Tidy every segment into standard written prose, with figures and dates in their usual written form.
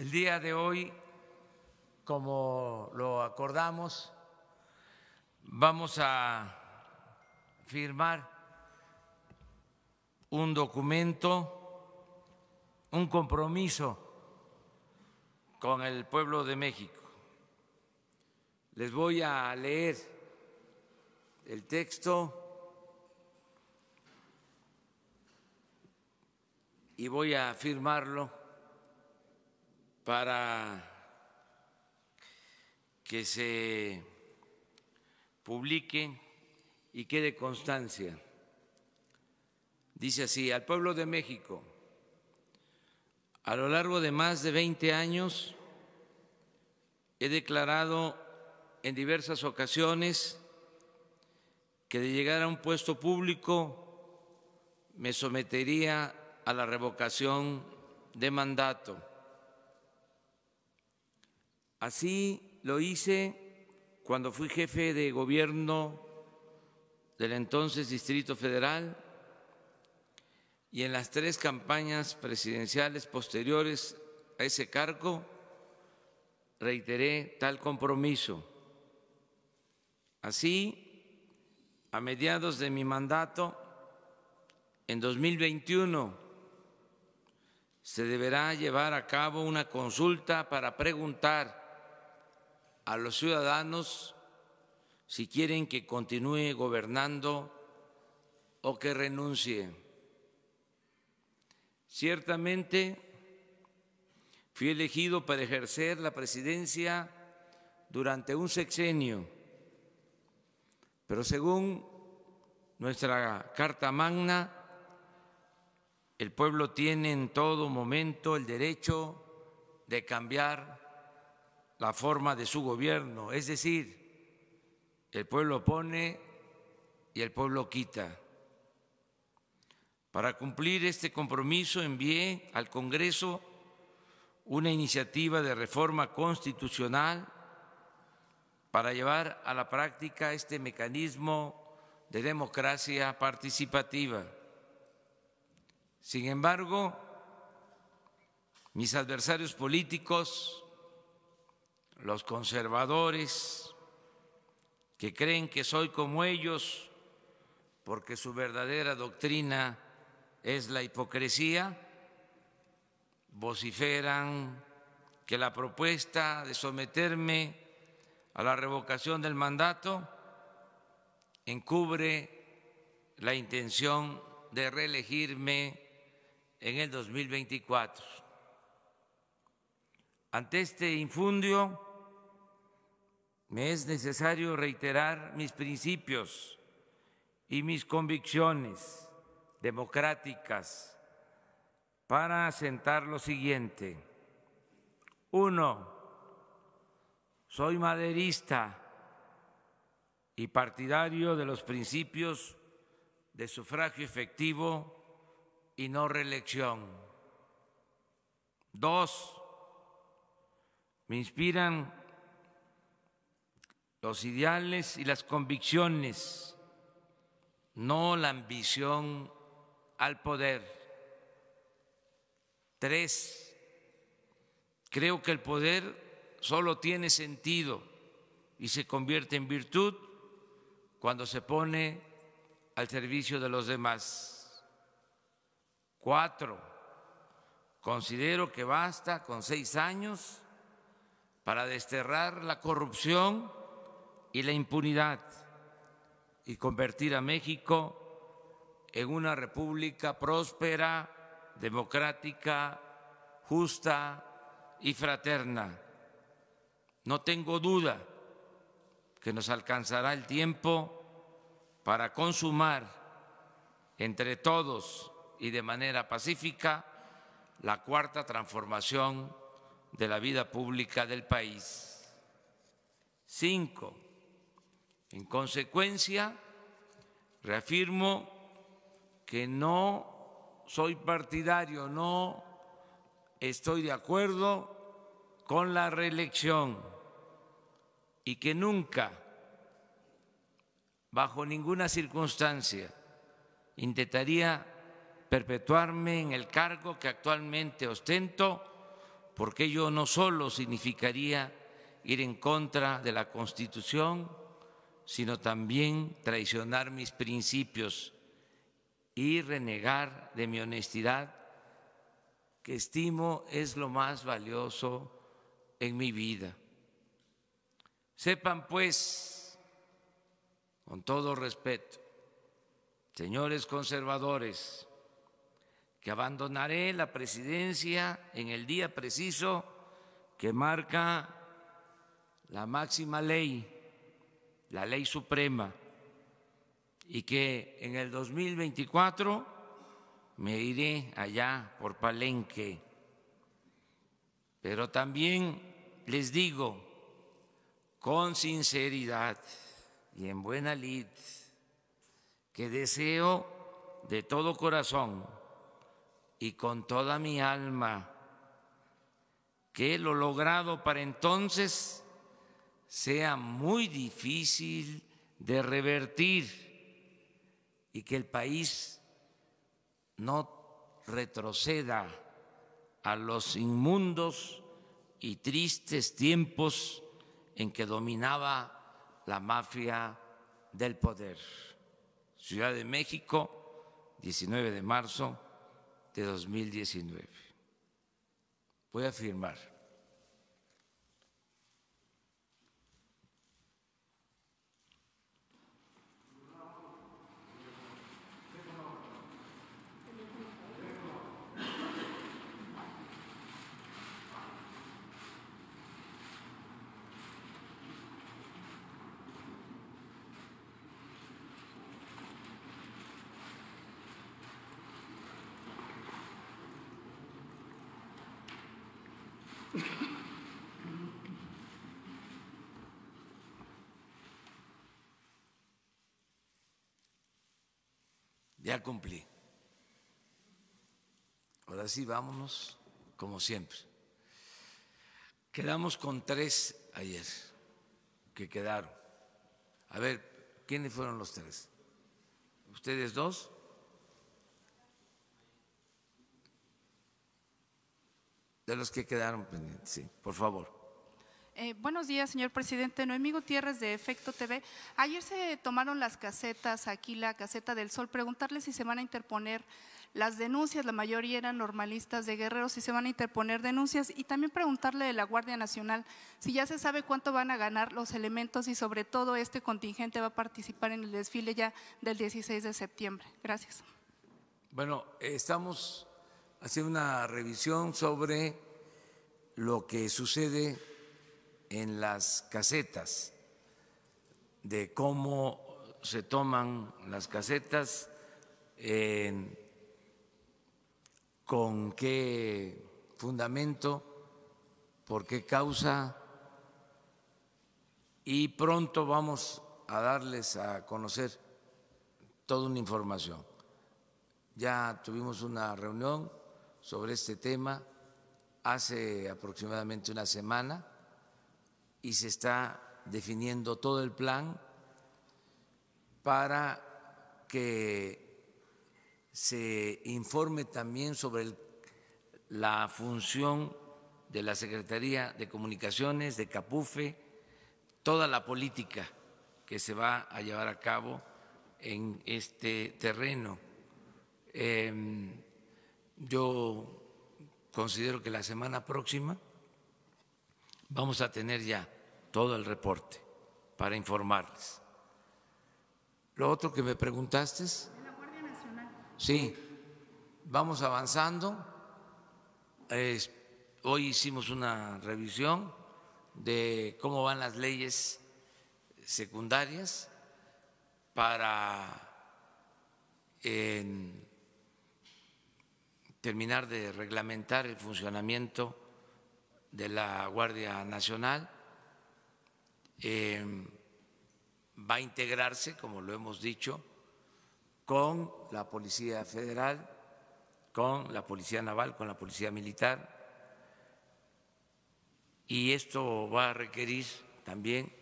El día de hoy, como lo acordamos, vamos a firmar un documento, un compromiso con el pueblo de México. Les voy a leer el texto y voy a firmarlo para que se publique y quede constancia. Dice así: al pueblo de México, a lo largo de más de 20 años he declarado en diversas ocasiones que de llegar a un puesto público me sometería a la revocación de mandato. Así lo hice cuando fui jefe de gobierno del entonces Distrito Federal y en las 3 campañas presidenciales posteriores a ese cargo reiteré tal compromiso. Así, a mediados de mi mandato, en 2021, se deberá llevar a cabo una consulta para preguntar a los ciudadanos si quieren que continúe gobernando o que renuncie. Ciertamente, fui elegido para ejercer la presidencia durante un sexenio, pero según nuestra Carta Magna, el pueblo tiene en todo momento el derecho de cambiar la forma de su gobierno, es decir, el pueblo pone y el pueblo quita. Para cumplir este compromiso envié al Congreso una iniciativa de reforma constitucional para llevar a la práctica este mecanismo de democracia participativa. Sin embargo, mis adversarios políticos, los conservadores, que creen que soy como ellos porque su verdadera doctrina es la hipocresía, vociferan que la propuesta de someterme a la revocación del mandato encubre la intención de reelegirme en el 2024. Ante este infundio, me es necesario reiterar mis principios y mis convicciones democráticas para asentar lo siguiente. 1. Soy maderista y partidario de los principios de sufragio efectivo y no reelección. 2. Me inspiran los ideales y las convicciones, no la ambición al poder. 3. Creo que el poder solo tiene sentido y se convierte en virtud cuando se pone al servicio de los demás. 4. Considero que basta con 6 años para desterrar la corrupción y la impunidad y convertir a México en una república próspera, democrática, justa y fraterna. No tengo duda que nos alcanzará el tiempo para consumar entre todos y de manera pacífica la 4ª transformación de la vida pública del país. 5. En consecuencia, reafirmo que no soy partidario, no estoy de acuerdo con la reelección y que nunca, bajo ninguna circunstancia, intentaría perpetuarme en el cargo que actualmente ostento porque ello no solo significaría ir en contra de la Constitución, sino también traicionar mis principios y renegar de mi honestidad, que estimo es lo más valioso en mi vida. Sepan, pues, con todo respeto, señores conservadores, que abandonaré la presidencia en el día preciso que marca la máxima ley, la ley suprema, y que en el 2024 me iré allá por Palenque. Pero también les digo con sinceridad y en buena lid que deseo de todo corazón y con toda mi alma que lo logrado para entonces sea muy difícil de revertir y que el país no retroceda a los inmundos y tristes tiempos en que dominaba la mafia del poder. Ciudad de México, 19 de marzo de 2019. Voy a firmar. Ya cumplí. Ahora sí, vámonos como siempre. Quedamos con 3 ayer, que quedaron. A ver, ¿quiénes fueron los 3? ¿Ustedes 2? De los que quedaron pendientes, sí, por favor. Buenos días, señor presidente. Noemí Gutiérrez, de Efecto TV. Ayer se tomaron las casetas, aquí la caseta del Sol. Preguntarle si se van a interponer las denuncias, la mayoría eran normalistas de Guerrero, si se van a interponer denuncias, y también preguntarle de la Guardia Nacional si ya se sabe cuánto van a ganar los elementos y sobre todo este contingente va a participar en el desfile ya del 16 de septiembre. Gracias. Bueno, estamos haciendo una revisión sobre lo que sucede en las casetas, de cómo se toman las casetas, con qué fundamento, por qué causa, y pronto vamos a darles a conocer toda una información. Ya tuvimos una reunión sobre este tema hace aproximadamente una semana y se está definiendo todo el plan para que se informe también sobre la función de la Secretaría de Comunicaciones, de CAPUFE, toda la política que se va a llevar a cabo en este terreno. Yo considero que la semana próxima vamos a tener ya todo el reporte para informarles. Lo otro que me preguntaste es… ¿De la Guardia Nacional? Sí, vamos avanzando. Hoy hicimos una revisión de cómo van las leyes secundarias para terminar de reglamentar el funcionamiento de la Guardia Nacional. Va a integrarse, como lo hemos dicho, con la Policía Federal, con la Policía Naval, con la Policía Militar, y esto va a requerir también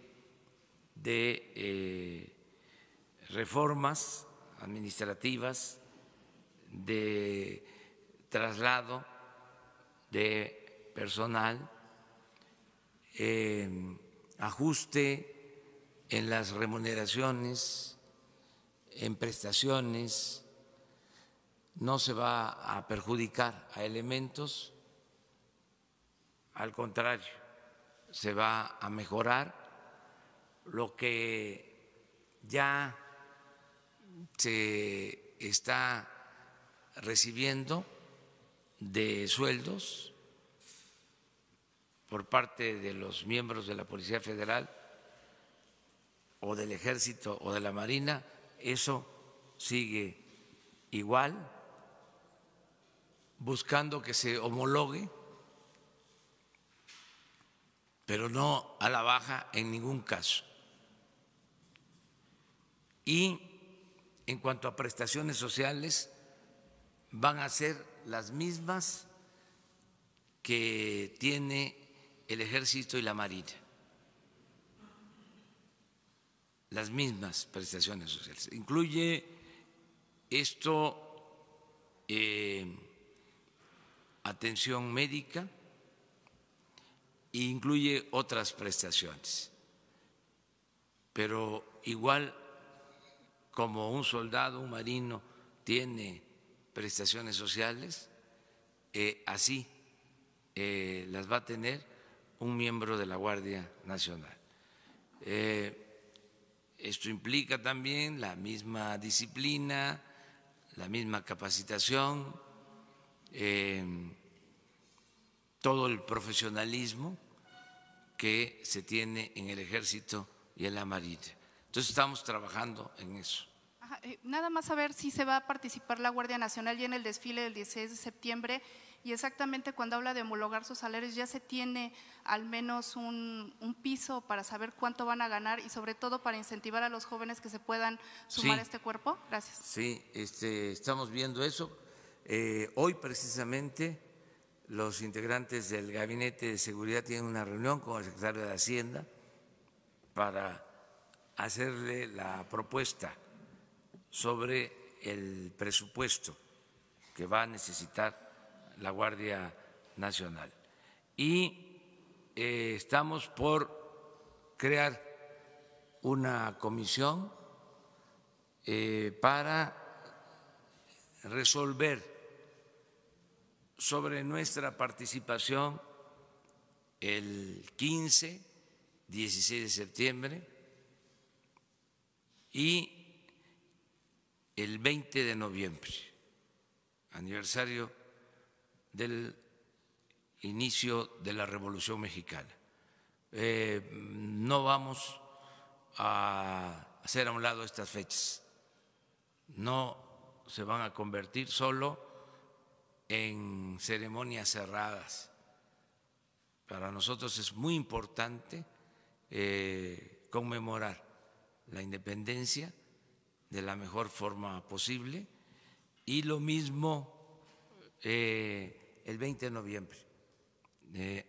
de reformas administrativas, de traslado de personal, ajuste en las remuneraciones, en prestaciones. No se va a perjudicar a elementos, al contrario, se va a mejorar lo que ya se está recibiendo de sueldos por parte de los miembros de la Policía Federal o del Ejército o de la Marina. Eso sigue igual, buscando que se homologue, pero no a la baja en ningún caso. Y en cuanto a prestaciones sociales, van a ser las mismas que tiene el Ejército y la Marina, las mismas prestaciones sociales. Incluye esto atención médica e incluye otras prestaciones, pero igual como un soldado, un marino tiene prestaciones sociales, así las va a tener un miembro de la Guardia Nacional. Esto implica también la misma disciplina, la misma capacitación, todo el profesionalismo que se tiene en el Ejército y en la Marina. Entonces estamos trabajando en eso. Nada más saber si se va a participar la Guardia Nacional ya en el desfile del 16 de septiembre y exactamente cuando habla de homologar sus salarios, ¿ya se tiene al menos un piso para saber cuánto van a ganar y sobre todo para incentivar a los jóvenes que se puedan sumar a este cuerpo? Gracias. Sí, estamos viendo eso. Hoy precisamente los integrantes del Gabinete de Seguridad tienen una reunión con el secretario de Hacienda para hacerle la propuesta sobre el presupuesto que va a necesitar la Guardia Nacional. Y estamos por crear una comisión para resolver sobre nuestra participación el 15, 16 de septiembre y el 20 de noviembre, aniversario del inicio de la Revolución Mexicana. No vamos a hacer a un lado estas fechas, no se van a convertir solo en ceremonias cerradas. Para nosotros es muy importante conmemorar la independencia de la mejor forma posible y lo mismo el 20 de noviembre,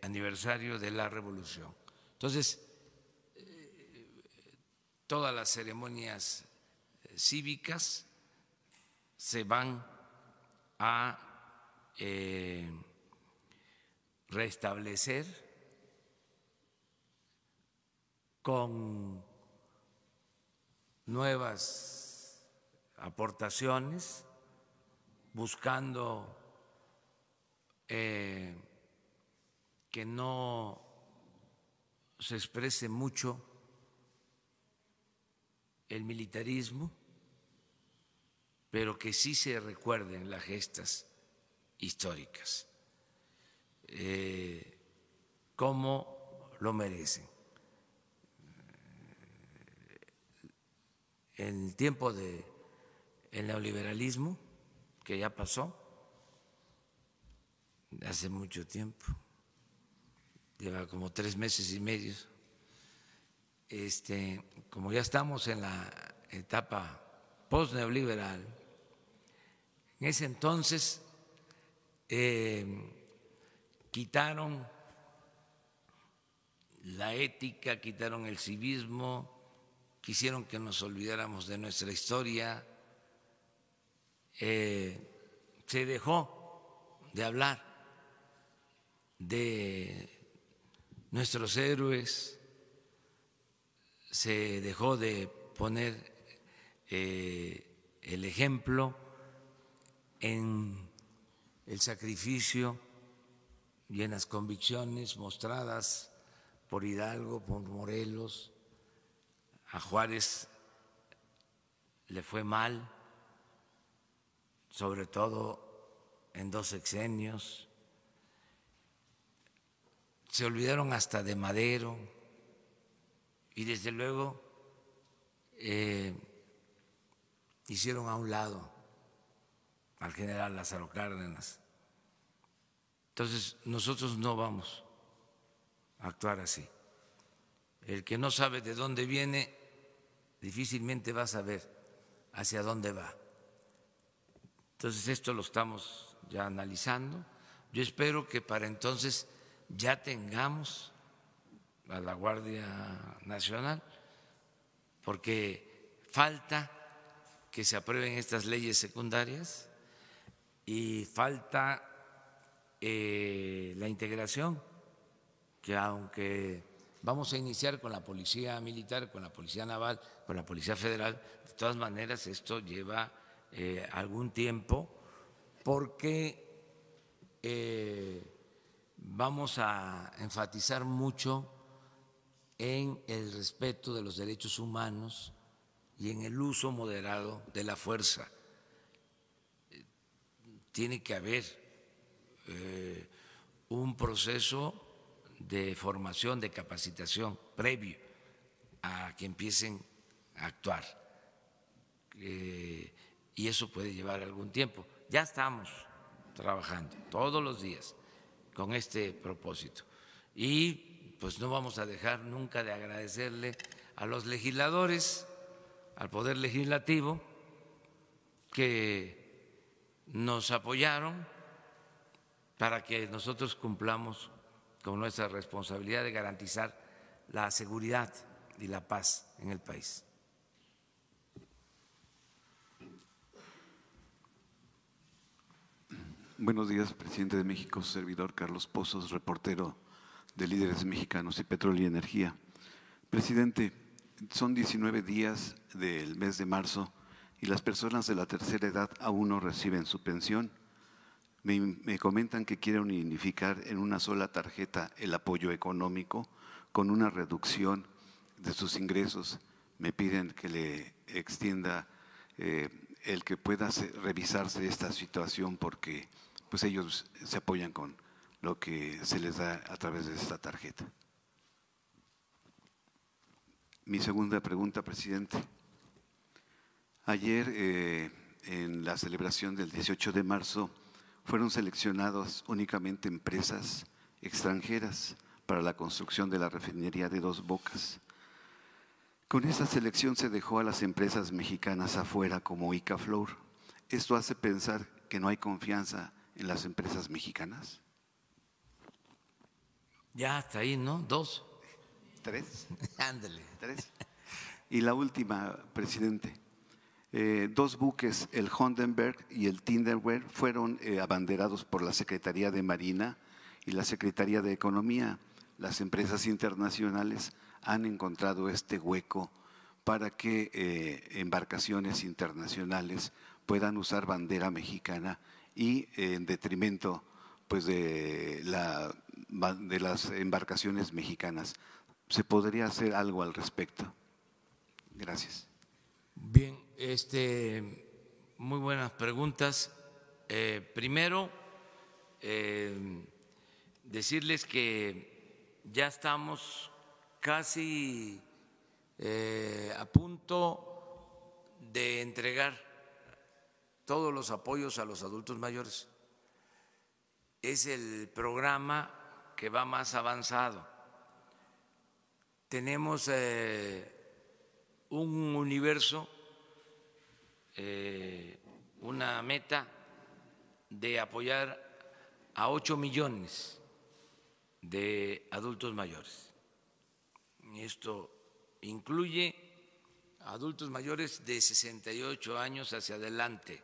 aniversario de la Revolución. Entonces, todas las ceremonias cívicas se van a restablecer con nuevas aportaciones, buscando que no se exprese mucho el militarismo, pero que sí se recuerden las gestas históricas como lo merecen. En el tiempo del neoliberalismo, que ya pasó, hace mucho tiempo, lleva como 3 meses y medio, como ya estamos en la etapa post-neoliberal, en ese entonces quitaron la ética, quitaron el civismo, quisieron que nos olvidáramos de nuestra historia, se dejó de hablar de nuestros héroes, se dejó de poner el ejemplo en el sacrificio y en las convicciones mostradas por Hidalgo, por Morelos. A Juárez le fue mal, sobre todo en 2 sexenios. Se olvidaron hasta de Madero y desde luego hicieron a un lado al general Lázaro Cárdenas. Entonces nosotros no vamos a actuar así. El que no sabe de dónde viene difícilmente va a saber hacia dónde va. Entonces esto lo estamos ya analizando. Yo espero que para entonces ya tengamos a la Guardia Nacional, porque falta que se aprueben estas leyes secundarias y falta la integración, que aunque vamos a iniciar con la Policía Militar, con la Policía Naval, con la Policía Federal, de todas maneras esto lleva algún tiempo, porque vamos a enfatizar mucho en el respeto de los derechos humanos y en el uso moderado de la fuerza. Tiene que haber un proceso de formación, de capacitación previo a que empiecen a actuar. Y eso puede llevar algún tiempo. Ya estamos trabajando todos los días con este propósito. Y pues no vamos a dejar nunca de agradecerle a los legisladores, al Poder Legislativo, que nos apoyaron para que nosotros cumplamos con nuestra responsabilidad de garantizar la seguridad y la paz en el país. Buenos días, presidente de México, su servidor Carlos Pozos, reportero de Líderes Mexicanos y Petróleo y Energía. Presidente, son 19 días del mes de marzo y las personas de la tercera edad aún no reciben su pensión. Me comentan que quieren unificar en una sola tarjeta el apoyo económico con una reducción de sus ingresos. Me piden que le extienda el que pueda revisarse esta situación, porque pues ellos se apoyan con lo que se les da a través de esta tarjeta. Mi segunda pregunta, presidente. Ayer en la celebración del 18 de marzo fueron seleccionadas únicamente empresas extranjeras para la construcción de la refinería de Dos Bocas. Con esta selección se dejó a las empresas mexicanas afuera, como Icaflor. ¿Esto hace pensar que no hay confianza en las empresas mexicanas? Ya hasta ahí, ¿no? 2. 3. Ándale. 3. Y la última, presidente. 2 buques, el Hondenberg y el Tinderwehr, fueron abanderados por la Secretaría de Marina y la Secretaría de Economía. Las empresas internacionales han encontrado este hueco para que embarcaciones internacionales puedan usar bandera mexicana y en detrimento pues de las embarcaciones mexicanas. ¿Se podría hacer algo al respecto? Gracias. Bien, muy buenas preguntas. Primero, decirles que ya estamos casi a punto de entregar todos los apoyos a los adultos mayores. Es el programa que va más avanzado. Tenemos un universo, una meta de apoyar a 8 millones de adultos mayores. Esto incluye adultos mayores de 68 años hacia adelante.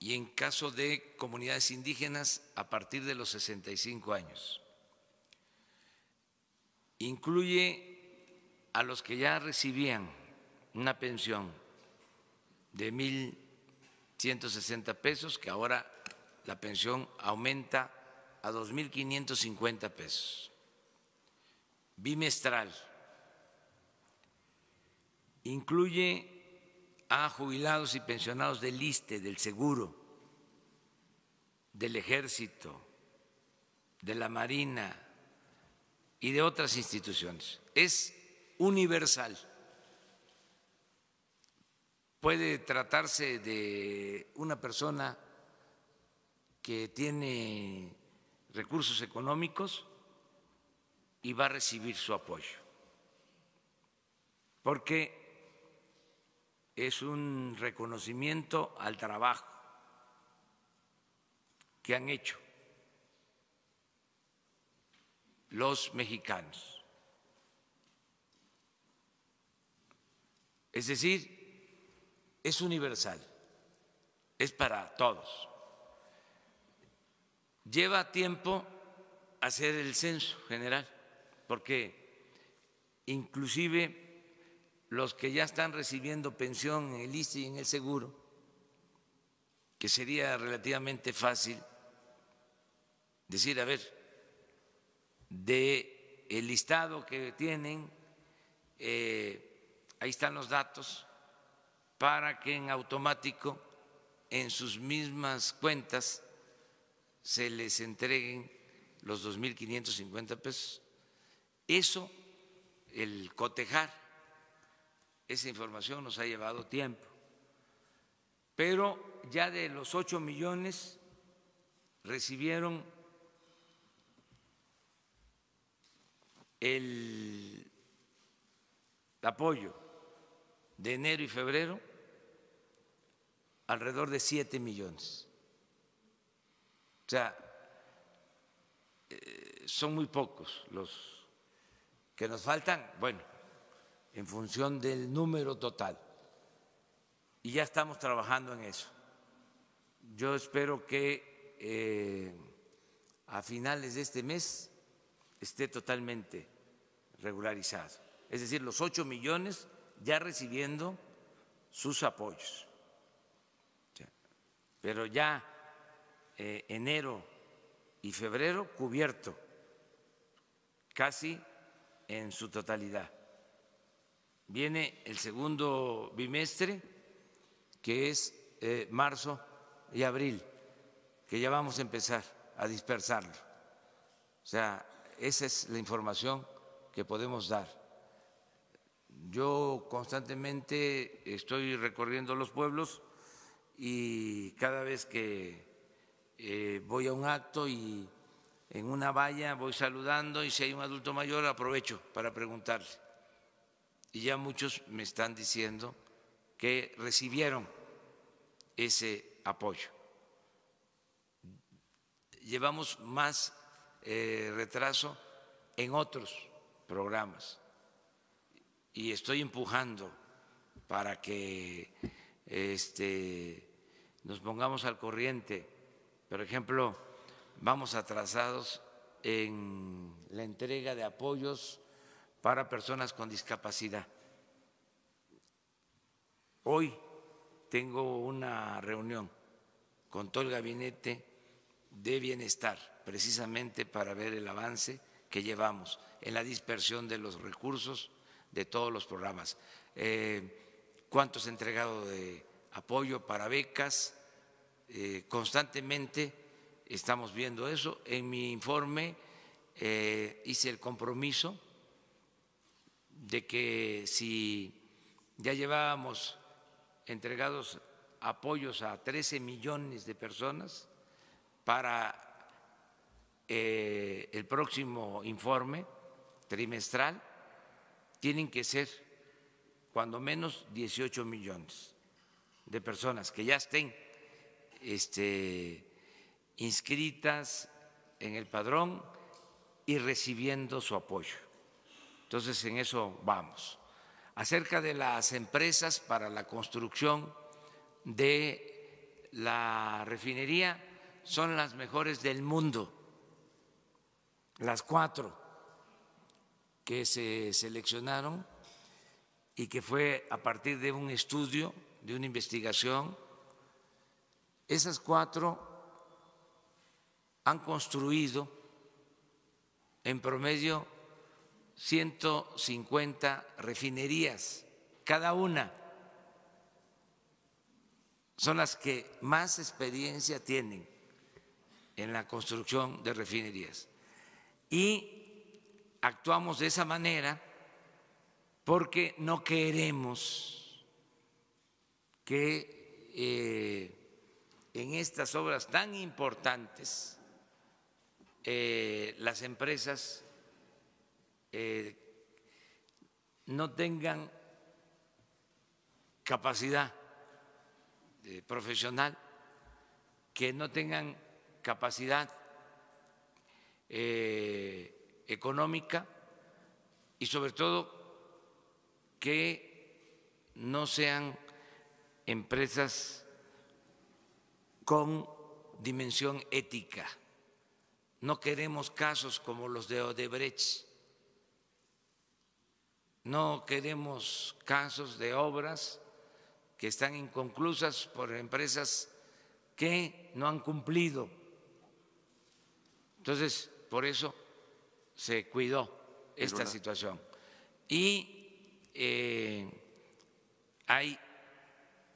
y en caso de comunidades indígenas a partir de los 65 años. Incluye a los que ya recibían una pensión de 1,160 pesos, que ahora la pensión aumenta a 2,550 pesos, bimestral. Incluye a jubilados y pensionados del ISSSTE, del Seguro, del Ejército, de la Marina y de otras instituciones. Es universal. Puede tratarse de una persona que tiene recursos económicos y va a recibir su apoyo, porque es un reconocimiento al trabajo que han hecho los mexicanos. Es decir, es universal, es para todos. Lleva tiempo hacer el censo general, porque inclusive los que ya están recibiendo pensión en el ISSSTE y en el Seguro, que sería relativamente fácil decir, a ver, de el listado que tienen, ahí están los datos, para que en automático en sus mismas cuentas se les entreguen los 2,550 pesos. Eso, el cotejar esa información nos ha llevado tiempo, pero ya de los 8 millones recibieron el apoyo de enero y febrero alrededor de 7 millones. O sea, son muy pocos los que nos faltan, bueno, en función del número total. Y ya estamos trabajando en eso. Yo espero que a finales de este mes esté totalmente regularizado. Es decir, los 8 millones ya recibiendo sus apoyos. Pero ya enero y febrero cubierto casi en su totalidad. Viene el segundo bimestre, que es marzo y abril, que ya vamos a empezar a dispersarlo. O sea, esa es la información que podemos dar. Yo constantemente estoy recorriendo los pueblos y cada vez que voy a un acto y en una valla voy saludando, y si hay un adulto mayor aprovecho para preguntarle. Y ya muchos me están diciendo que recibieron ese apoyo. Llevamos más retraso en otros programas y estoy empujando para que nos pongamos al corriente. Por ejemplo, vamos atrasados en la entrega de apoyos para personas con discapacidad. Hoy tengo una reunión con todo el gabinete de bienestar, precisamente para ver el avance que llevamos en la dispersión de los recursos de todos los programas. Cuánto se ha entregado de apoyo para becas, constantemente estamos viendo eso. En mi informe hice el compromiso de que si ya llevábamos entregados apoyos a 13 millones de personas, para el próximo informe trimestral tienen que ser cuando menos 18 millones de personas que ya estén inscritas en el padrón y recibiendo su apoyo. Entonces, en eso vamos. Acerca de las empresas para la construcción de la refinería son las mejores del mundo, las 4 que se seleccionaron y que fue a partir de un estudio, de una investigación. Esas 4 han construido en promedio 150 refinerías, cada una. Son las que más experiencia tienen en la construcción de refinerías. Y actuamos de esa manera porque no queremos que en estas obras tan importantes las empresas no tengan capacidad profesional, que no tengan capacidad económica y sobre todo que no sean empresas con dimensión ética. No queremos casos como los de Odebrecht, no queremos casos de obras que están inconclusas por empresas que no han cumplido. Entonces, por eso se cuidó esta situación. Y hay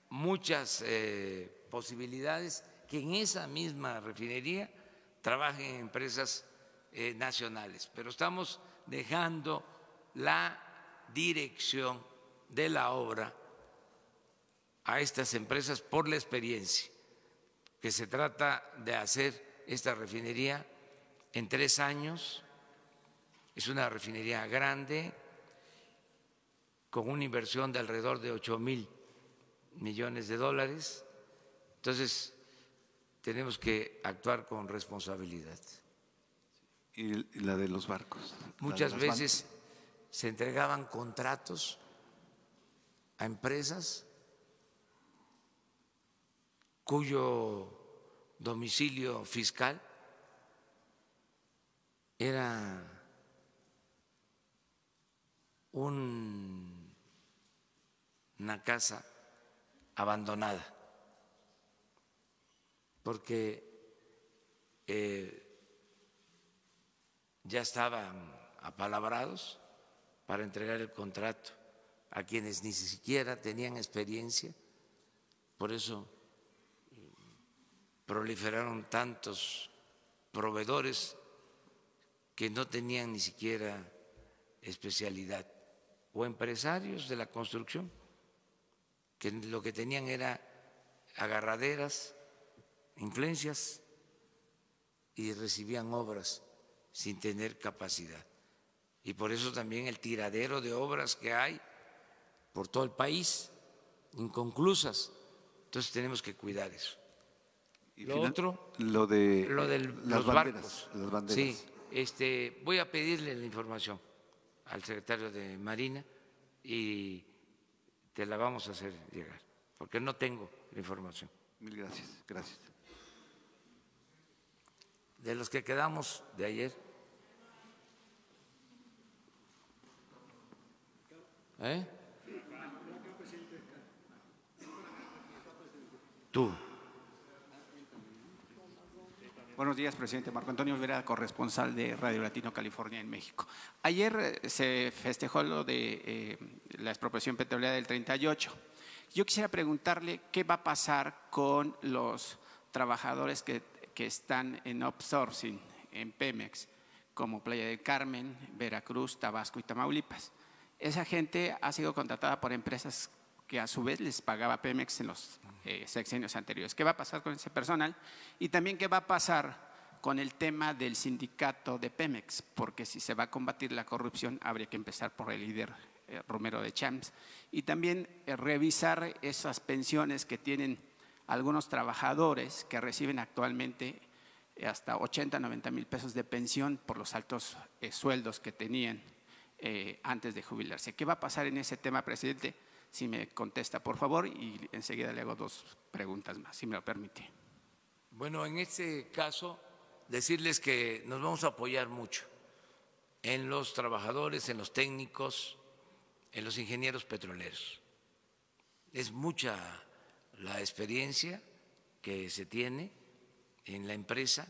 muchas posibilidades que en esa misma refinería trabajen empresas nacionales, pero estamos dejando la dirección de la obra a estas empresas por la experiencia, que se trata de hacer esta refinería en 3 años. Es una refinería grande, con una inversión de alrededor de 8,000 millones de dólares. Entonces, tenemos que actuar con responsabilidad. Y la de los barcos. Muchas veces se entregaban contratos a empresas cuyo domicilio fiscal era una casa abandonada, porque ya estaban apalabrados para entregar el contrato a quienes ni siquiera tenían experiencia. Por eso proliferaron tantos proveedores que no tenían ni siquiera especialidad, o empresarios de la construcción que lo que tenían era agarraderas, influencias, y recibían obras sin tener capacidad. Y por eso también el tiradero de obras que hay por todo el país, inconclusas. Entonces tenemos que cuidar eso. Y Lo otro, lo de los barcos. Las banderas. Sí, voy a pedirle la información al secretario de Marina y te la vamos a hacer llegar, porque no tengo la información. Mil gracias. Gracias. De los que quedamos de ayer. Tú. Buenos días, presidente. Marco Antonio Vera, corresponsal de Radio Latino California en México. Ayer se festejó lo de la expropiación petrolera del 38. Yo quisiera preguntarle qué va a pasar con los trabajadores que están en outsourcing en Pemex, como Playa del Carmen, Veracruz, Tabasco y Tamaulipas. Esa gente ha sido contratada por empresas que a su vez les pagaba Pemex en los sexenios anteriores. ¿Qué va a pasar con ese personal? Y también qué va a pasar con el tema del sindicato de Pemex, porque si se va a combatir la corrupción habría que empezar por el líder Romero de Champs, y también revisar esas pensiones que tienen algunos trabajadores que reciben actualmente hasta 80, 90 mil pesos de pensión por los altos sueldos que tenían antes de jubilarse. ¿Qué va a pasar en ese tema, presidente? si me contesta, por favor, y enseguida le hago 2 preguntas más, si me lo permite. Bueno, en este caso, decirles que nos vamos a apoyar mucho en los trabajadores, en los técnicos, en los ingenieros petroleros. Es mucha la experiencia que se tiene en la empresa.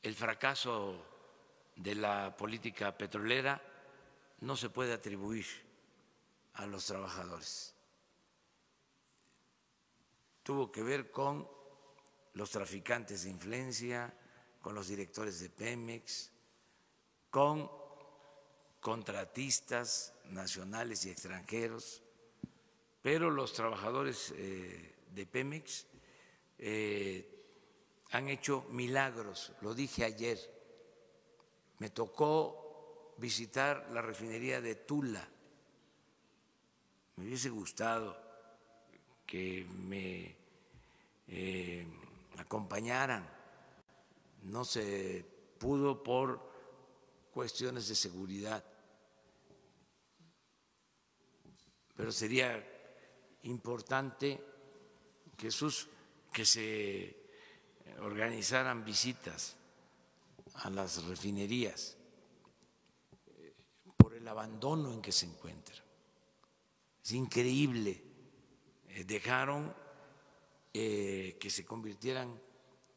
El fracaso de la política petrolera no se puede atribuir a los trabajadores. Tuvo que ver con los traficantes de influencia, con los directores de Pemex, con contratistas nacionales y extranjeros, pero los trabajadores de Pemex han hecho milagros. Lo dije ayer, me tocó visitar la refinería de Tula. Me hubiese gustado que me acompañaran. No se pudo por cuestiones de seguridad, pero sería importante, Jesús, que se organizaran visitas a las refinerías por el abandono en que se encuentran. Es increíble, dejaron que se convirtieran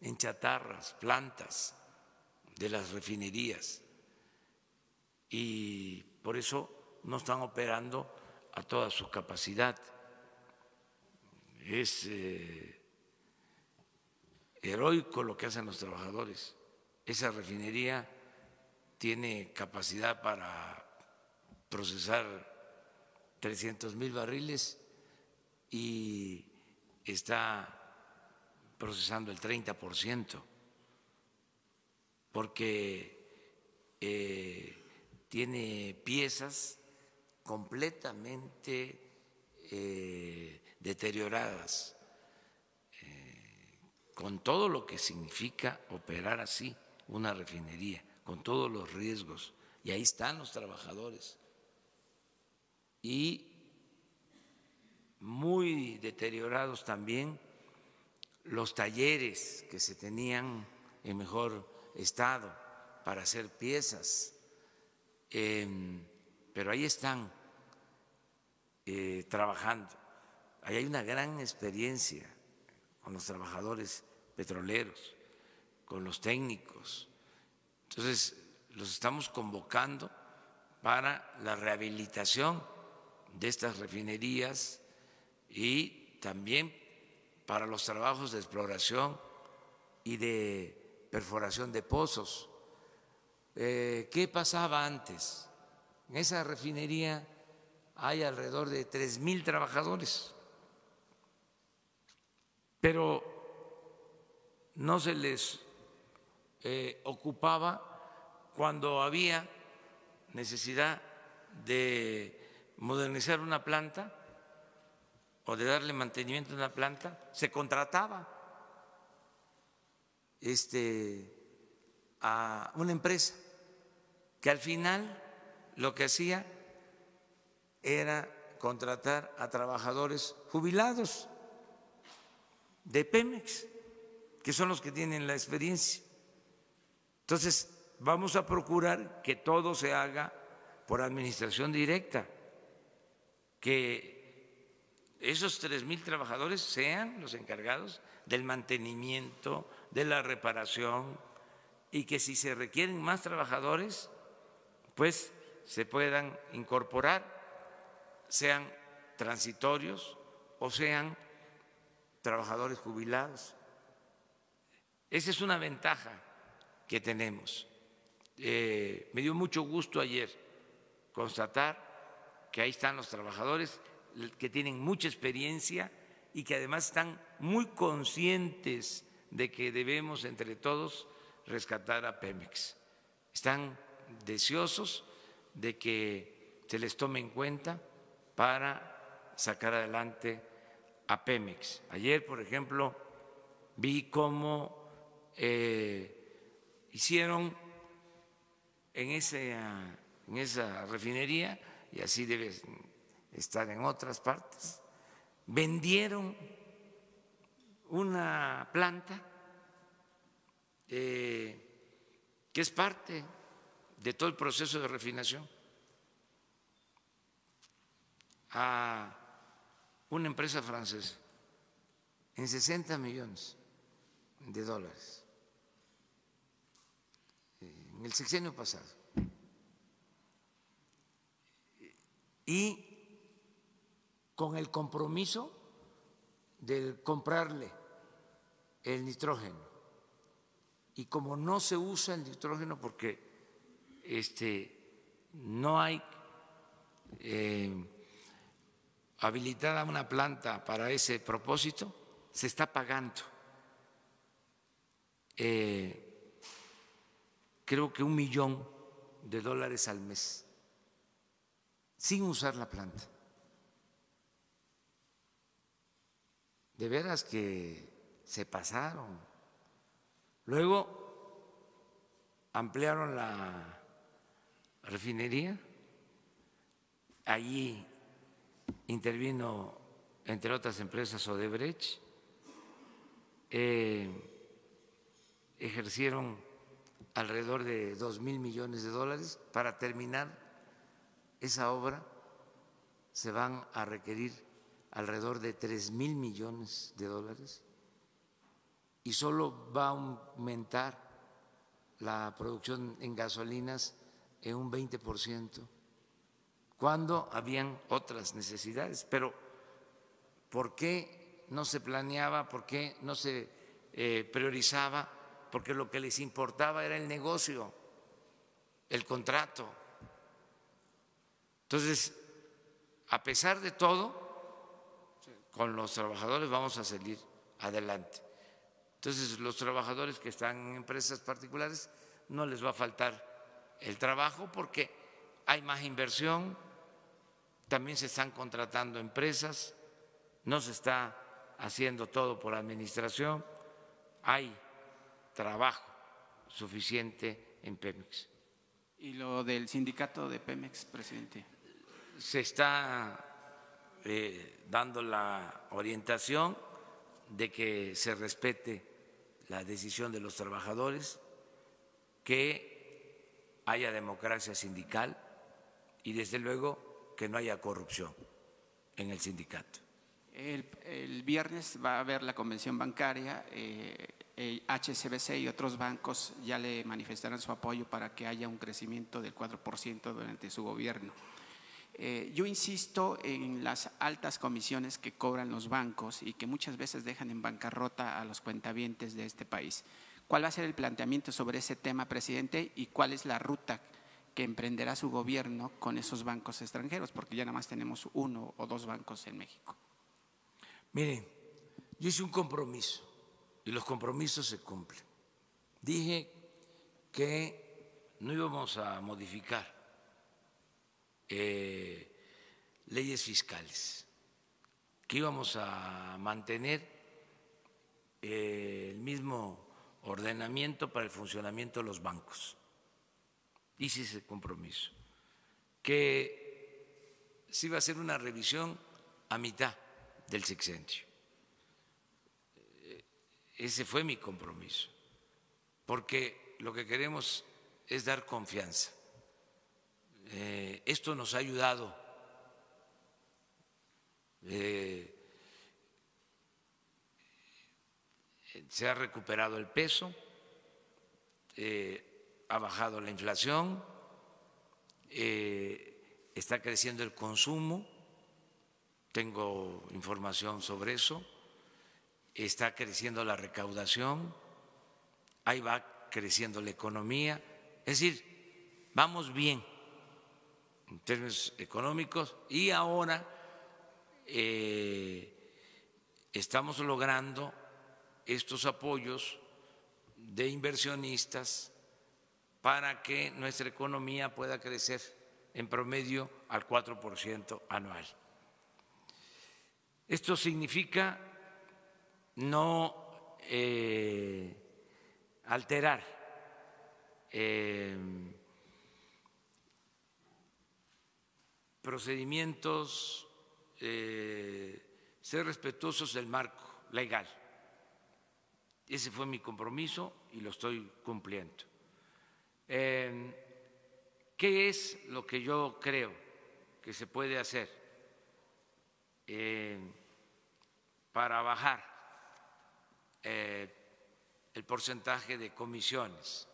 en chatarras, plantas de las refinerías, y por eso no están operando a toda su capacidad. Es heroico lo que hacen los trabajadores. Esa refinería tiene capacidad para procesar 300,000 barriles y está procesando el 30%, porque tiene piezas completamente deterioradas, con todo lo que significa operar así una refinería, con todos los riesgos, y ahí están los trabajadores. Y muy deteriorados también los talleres que se tenían en mejor estado para hacer piezas, pero ahí están trabajando. Ahí hay una gran experiencia con los trabajadores petroleros, con los técnicos. Entonces, los estamos convocando para la rehabilitación de estas refinerías y también para los trabajos de exploración y de perforación de pozos. ¿Qué pasaba antes? En esa refinería hay alrededor de 3,000 trabajadores, pero no se les ocupaba cuando había necesidad de modernizar una planta o de darle mantenimiento a una planta, se contrataba a una empresa que al final lo que hacía era contratar a trabajadores jubilados de Pemex, que son los que tienen la experiencia. Entonces, vamos a procurar que todo se haga por administración directa, que esos 3,000 trabajadores sean los encargados del mantenimiento, de la reparación, y que si se requieren más trabajadores, pues se puedan incorporar, sean transitorios o sean trabajadores jubilados. Esa es una ventaja que tenemos. Me dio mucho gusto ayer constatar que ahí están los trabajadores que tienen mucha experiencia y que además están muy conscientes de que debemos entre todos rescatar a Pemex. Están deseosos de que se les tome en cuenta para sacar adelante a Pemex. Ayer, por ejemplo, vi cómo hicieron en esa refinería, y así debe están en otras partes, vendieron una planta que es parte de todo el proceso de refinación a una empresa francesa en 60 millones de dólares en el sexenio pasado. Y con el compromiso de comprarle el nitrógeno. Y como no se usa el nitrógeno porque no hay habilitada una planta para ese propósito, se está pagando creo que $1 millón al mes sin usar la planta. De veras que se pasaron. Luego ampliaron la refinería, allí intervino, entre otras empresas, Odebrecht, ejercieron alrededor de $2,000 millones para terminar esa obra. Se van a requerir alrededor de $3,000 millones y solo va a aumentar la producción en gasolinas en un 20%, cuando habían otras necesidades. Pero ¿por qué no se planeaba? ¿Por qué no se priorizaba? Porque lo que les importaba era el negocio, el contrato. Entonces, a pesar de todo, con los trabajadores vamos a salir adelante. Entonces, los trabajadores que están en empresas particulares no les va a faltar el trabajo porque hay más inversión, también se están contratando empresas, no se está haciendo todo por administración, hay trabajo suficiente en Pemex. ¿Y lo del sindicato de Pemex, presidente? Se está dando la orientación de que se respete la decisión de los trabajadores, que haya democracia sindical y desde luego que no haya corrupción en el sindicato. El viernes va a haber la convención bancaria, HSBC y otros bancos ya le manifestarán su apoyo para que haya un crecimiento del 4% durante su gobierno. Yo insisto en las altas comisiones que cobran los bancos y que muchas veces dejan en bancarrota a los cuentavientes de este país. ¿Cuál va a ser el planteamiento sobre ese tema, presidente, y cuál es la ruta que emprenderá su gobierno con esos bancos extranjeros? Porque ya nada más tenemos 1 o 2 bancos en México. Miren, yo hice un compromiso y los compromisos se cumplen. Dije que no íbamos a modificar leyes fiscales, que íbamos a mantener el mismo ordenamiento para el funcionamiento de los bancos. Hice ese compromiso, que se iba a hacer una revisión a mitad del sexenio. Ese fue mi compromiso, porque lo que queremos es dar confianza. Esto nos ha ayudado se ha recuperado el peso, ha bajado la inflación, está creciendo el consumo, tengo información sobre eso, está creciendo la recaudación, ahí va creciendo la economía, es decir, vamos bien en términos económicos y ahora estamos logrando estos apoyos de inversionistas para que nuestra economía pueda crecer en promedio al 4% anual. Esto significa no alterar procedimientos ser respetuosos del marco legal. Ese fue mi compromiso y lo estoy cumpliendo. ¿Qué es lo que yo creo que se puede hacer para bajar el porcentaje de comisiones?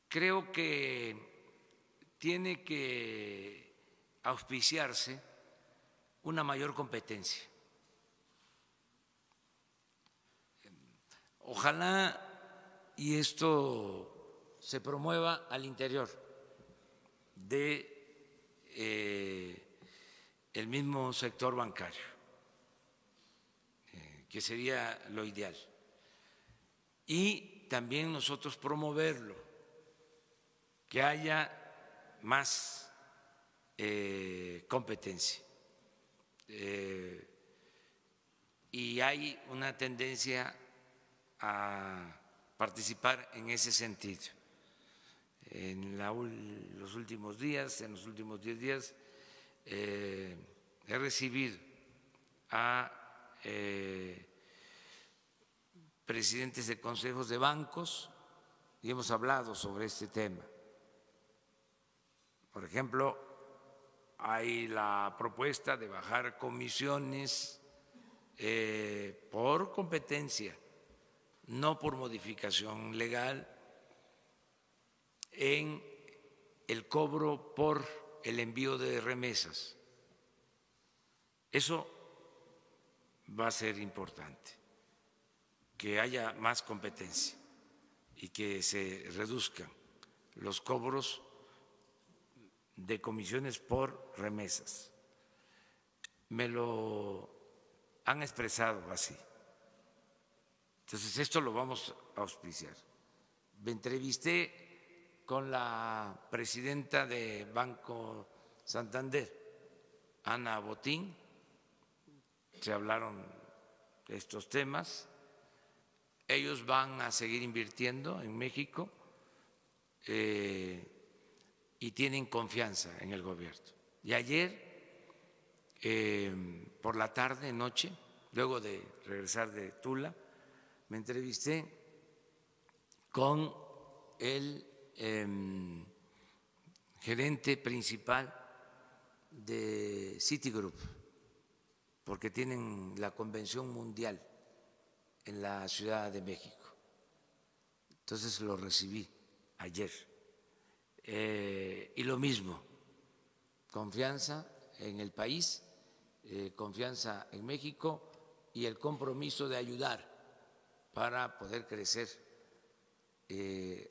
Creo que tiene que auspiciarse una mayor competencia. Ojalá y esto se promueva al interior de el mismo sector bancario, que sería lo ideal. Y también nosotros promoverlo, que haya más competencia. Y hay una tendencia a participar en ese sentido. En los últimos días, en los últimos 10 días, he recibido a presidentes de consejos de bancos y hemos hablado sobre este tema. Por ejemplo, hay la propuesta de bajar comisiones por competencia, no por modificación legal, en el cobro por el envío de remesas. Eso va a ser importante, que haya más competencia y que se reduzcan los cobros de comisiones por remesas. Me lo han expresado así. Entonces, esto lo vamos a auspiciar. Me entrevisté con la presidenta de Banco Santander, Ana Botín, se hablaron de estos temas. Ellos van a seguir invirtiendo en México y tienen confianza en el gobierno. Y ayer, por la tarde, noche, luego de regresar de Tula, me entrevisté con el gerente principal de Citigroup, porque tienen la convención mundial en la Ciudad de México. Entonces lo recibí ayer. Y lo mismo, confianza en el país, confianza en México y el compromiso de ayudar para poder crecer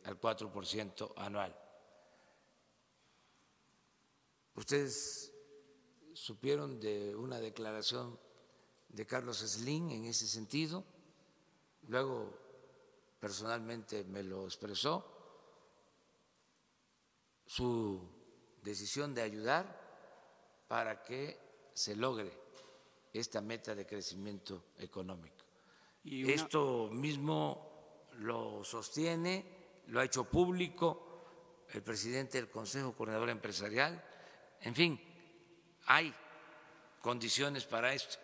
al 4% anual. Ustedes supieron de una declaración de Carlos Slim en ese sentido, luego personalmente me lo expresó, su decisión de ayudar para que se logre esta meta de crecimiento económico. Esto mismo lo sostiene, lo ha hecho público el presidente del Consejo Coordinador Empresarial. En fin, hay condiciones para esto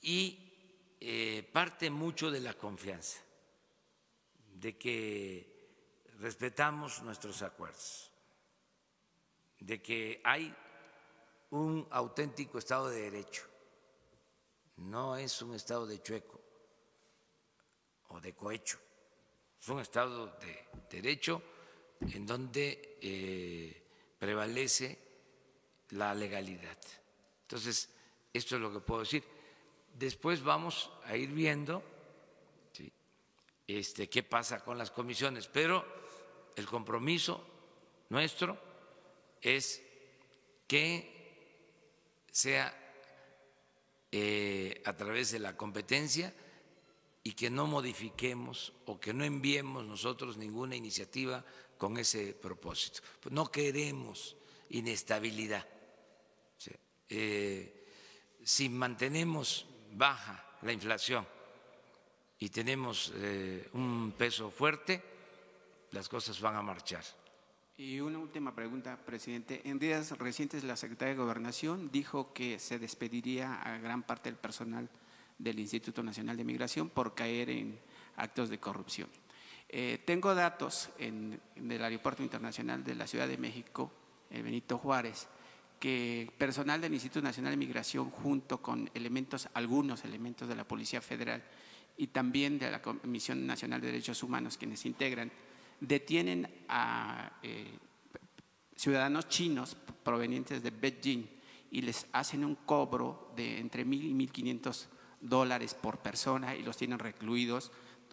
y parte mucho de la confianza, de que respetamos nuestros acuerdos, de que hay un auténtico Estado de Derecho, no es un Estado de chueco o de cohecho, es un Estado de Derecho en donde prevalece la legalidad. Entonces, esto es lo que puedo decir. Después vamos a ir viendo, ¿sí?, qué pasa con las comisiones, pero el compromiso nuestro es que sea a través de la competencia y que no modifiquemos o que no enviemos nosotros ninguna iniciativa con ese propósito. Pues no queremos inestabilidad. Si mantenemos baja la inflación y tenemos un peso fuerte, las cosas van a marchar Y una última pregunta, presidente. En días recientes la Secretaría de Gobernación dijo que se despediría a gran parte del personal del Instituto Nacional de Migración por caer en actos de corrupción. Tengo datos en el Aeropuerto Internacional de la Ciudad de México, el Benito Juárez, que personal del Instituto Nacional de Migración junto con algunos elementos de la Policía Federal y también de la Comisión Nacional de Derechos Humanos, quienes integran, detienen a ciudadanos chinos provenientes de Beijing y les hacen un cobro de entre $1,000 y $1,500 por persona y los tienen recluidos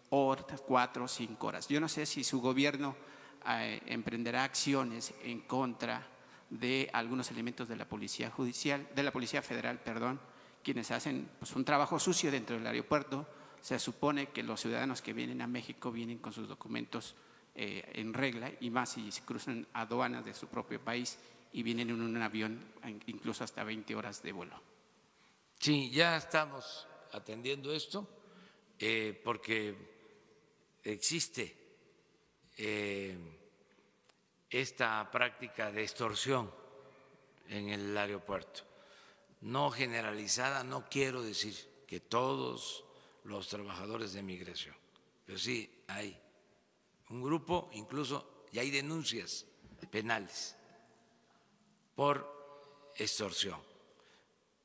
4 o 5 horas. Yo no sé si su gobierno emprenderá acciones en contra de algunos elementos de la Policía Judicial, de la Policía Federal, perdón, quienes hacen pues, un trabajo sucio dentro del aeropuerto. Se supone que los ciudadanos que vienen a México vienen con sus documentos en regla, y más si cruzan aduanas de su propio país y vienen en un avión incluso hasta 20 horas de vuelo. Sí, ya estamos atendiendo esto porque existe esta práctica de extorsión en el aeropuerto. No generalizada, no quiero decir que todos los trabajadores de migración, pero sí hay un grupo, incluso ya hay denuncias penales por extorsión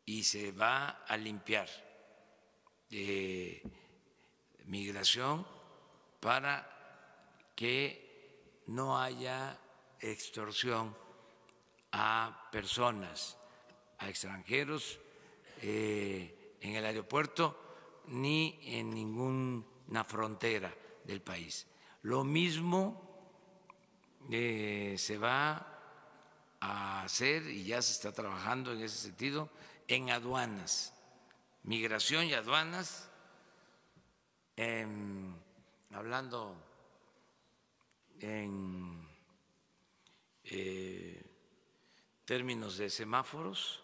y se va a limpiar migración para que no haya extorsión a personas, a extranjeros en el aeropuerto ni en ninguna frontera del país. Lo mismo se va a hacer y ya se está trabajando en ese sentido en aduanas, migración y aduanas, hablando en términos de semáforos,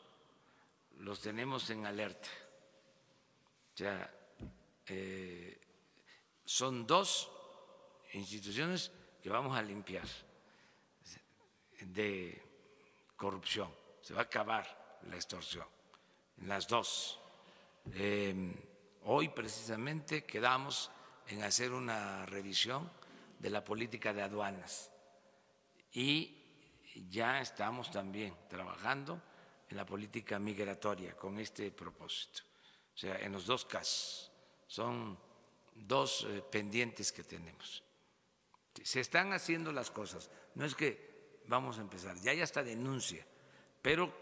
los tenemos en alerta. O sea, son 2 instituciones que vamos a limpiar de corrupción. Se va a acabar la extorsión en las 2. Hoy precisamente quedamos en hacer una revisión de la política de aduanas y ya estamos también trabajando en la política migratoria con este propósito. O sea, en los 2 casos son 2 pendientes que tenemos. Se están haciendo las cosas, no es que vamos a empezar, ya hay hasta denuncia, pero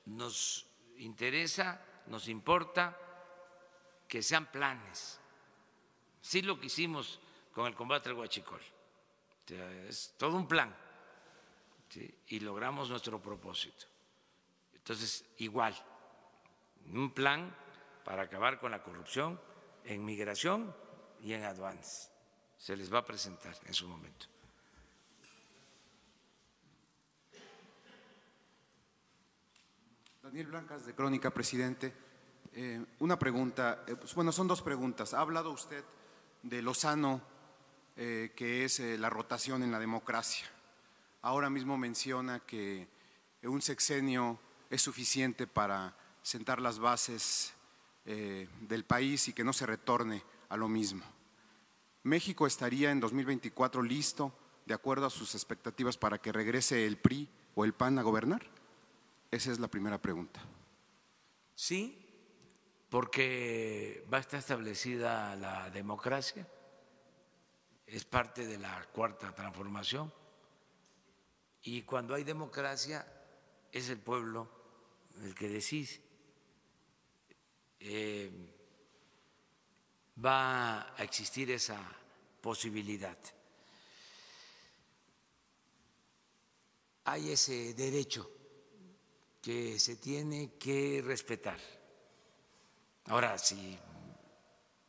nos interesa, nos importa que sean planes. Sí, lo que hicimos con el combate al huachicol, o sea, es todo un plan, ¿sí? Y logramos nuestro propósito. Entonces, igual, un plan para acabar con la corrupción en migración y en aduanas. Se les va a presentar en su momento. Daniel Blancas, de Crónica, presidente. Una pregunta, bueno, son 2 preguntas. Ha hablado usted de lo sano que es la rotación en la democracia. Ahora mismo menciona que un sexenio es suficiente para sentar las bases del país y que no se retorne a lo mismo. ¿México estaría en 2024 listo, de acuerdo a sus expectativas, para que regrese el PRI o el PAN a gobernar? Esa es la primera pregunta. Sí, porque va a estar establecida la democracia, es parte de la 4ª transformación, y cuando hay democracia es el pueblo el que decide. Va a existir esa posibilidad. Hay ese derecho que se tiene que respetar. Ahora, si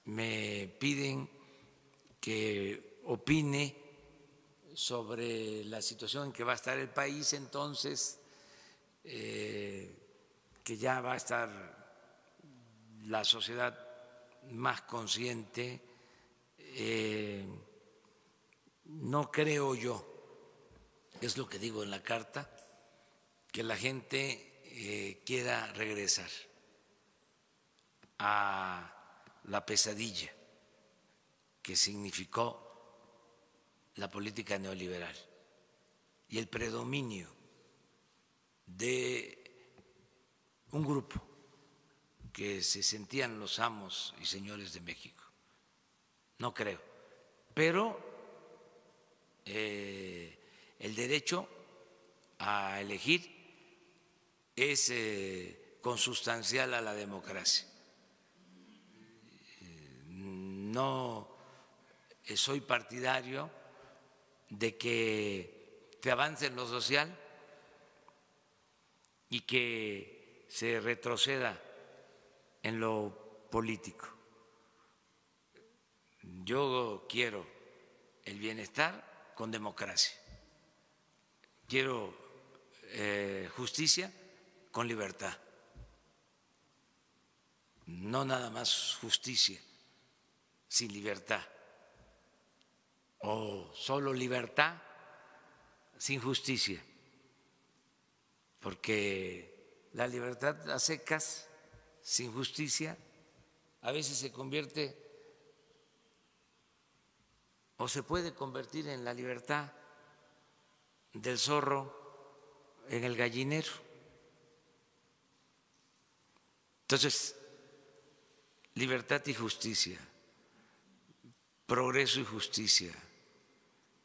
me piden que opine sobre la situación en que va a estar el país, entonces que ya va a estar la sociedad más consciente, no creo yo es lo que digo en la carta, que la gente quiera regresar a la pesadilla que significó la política neoliberal y el predominio de un grupo que se sentían los amos y señores de México. No creo. Pero el derecho a elegir es consustancial a la democracia. No soy partidario de que se avance en lo social y que se retroceda en lo político. Yo quiero el bienestar con democracia. Quiero justicia con libertad. No nada más justicia sin libertad. O solo libertad sin justicia. Porque la libertad a secas, sin justicia, a veces se convierte o se puede convertir en la libertad del zorro en el gallinero. Entonces, libertad y justicia, progreso y justicia,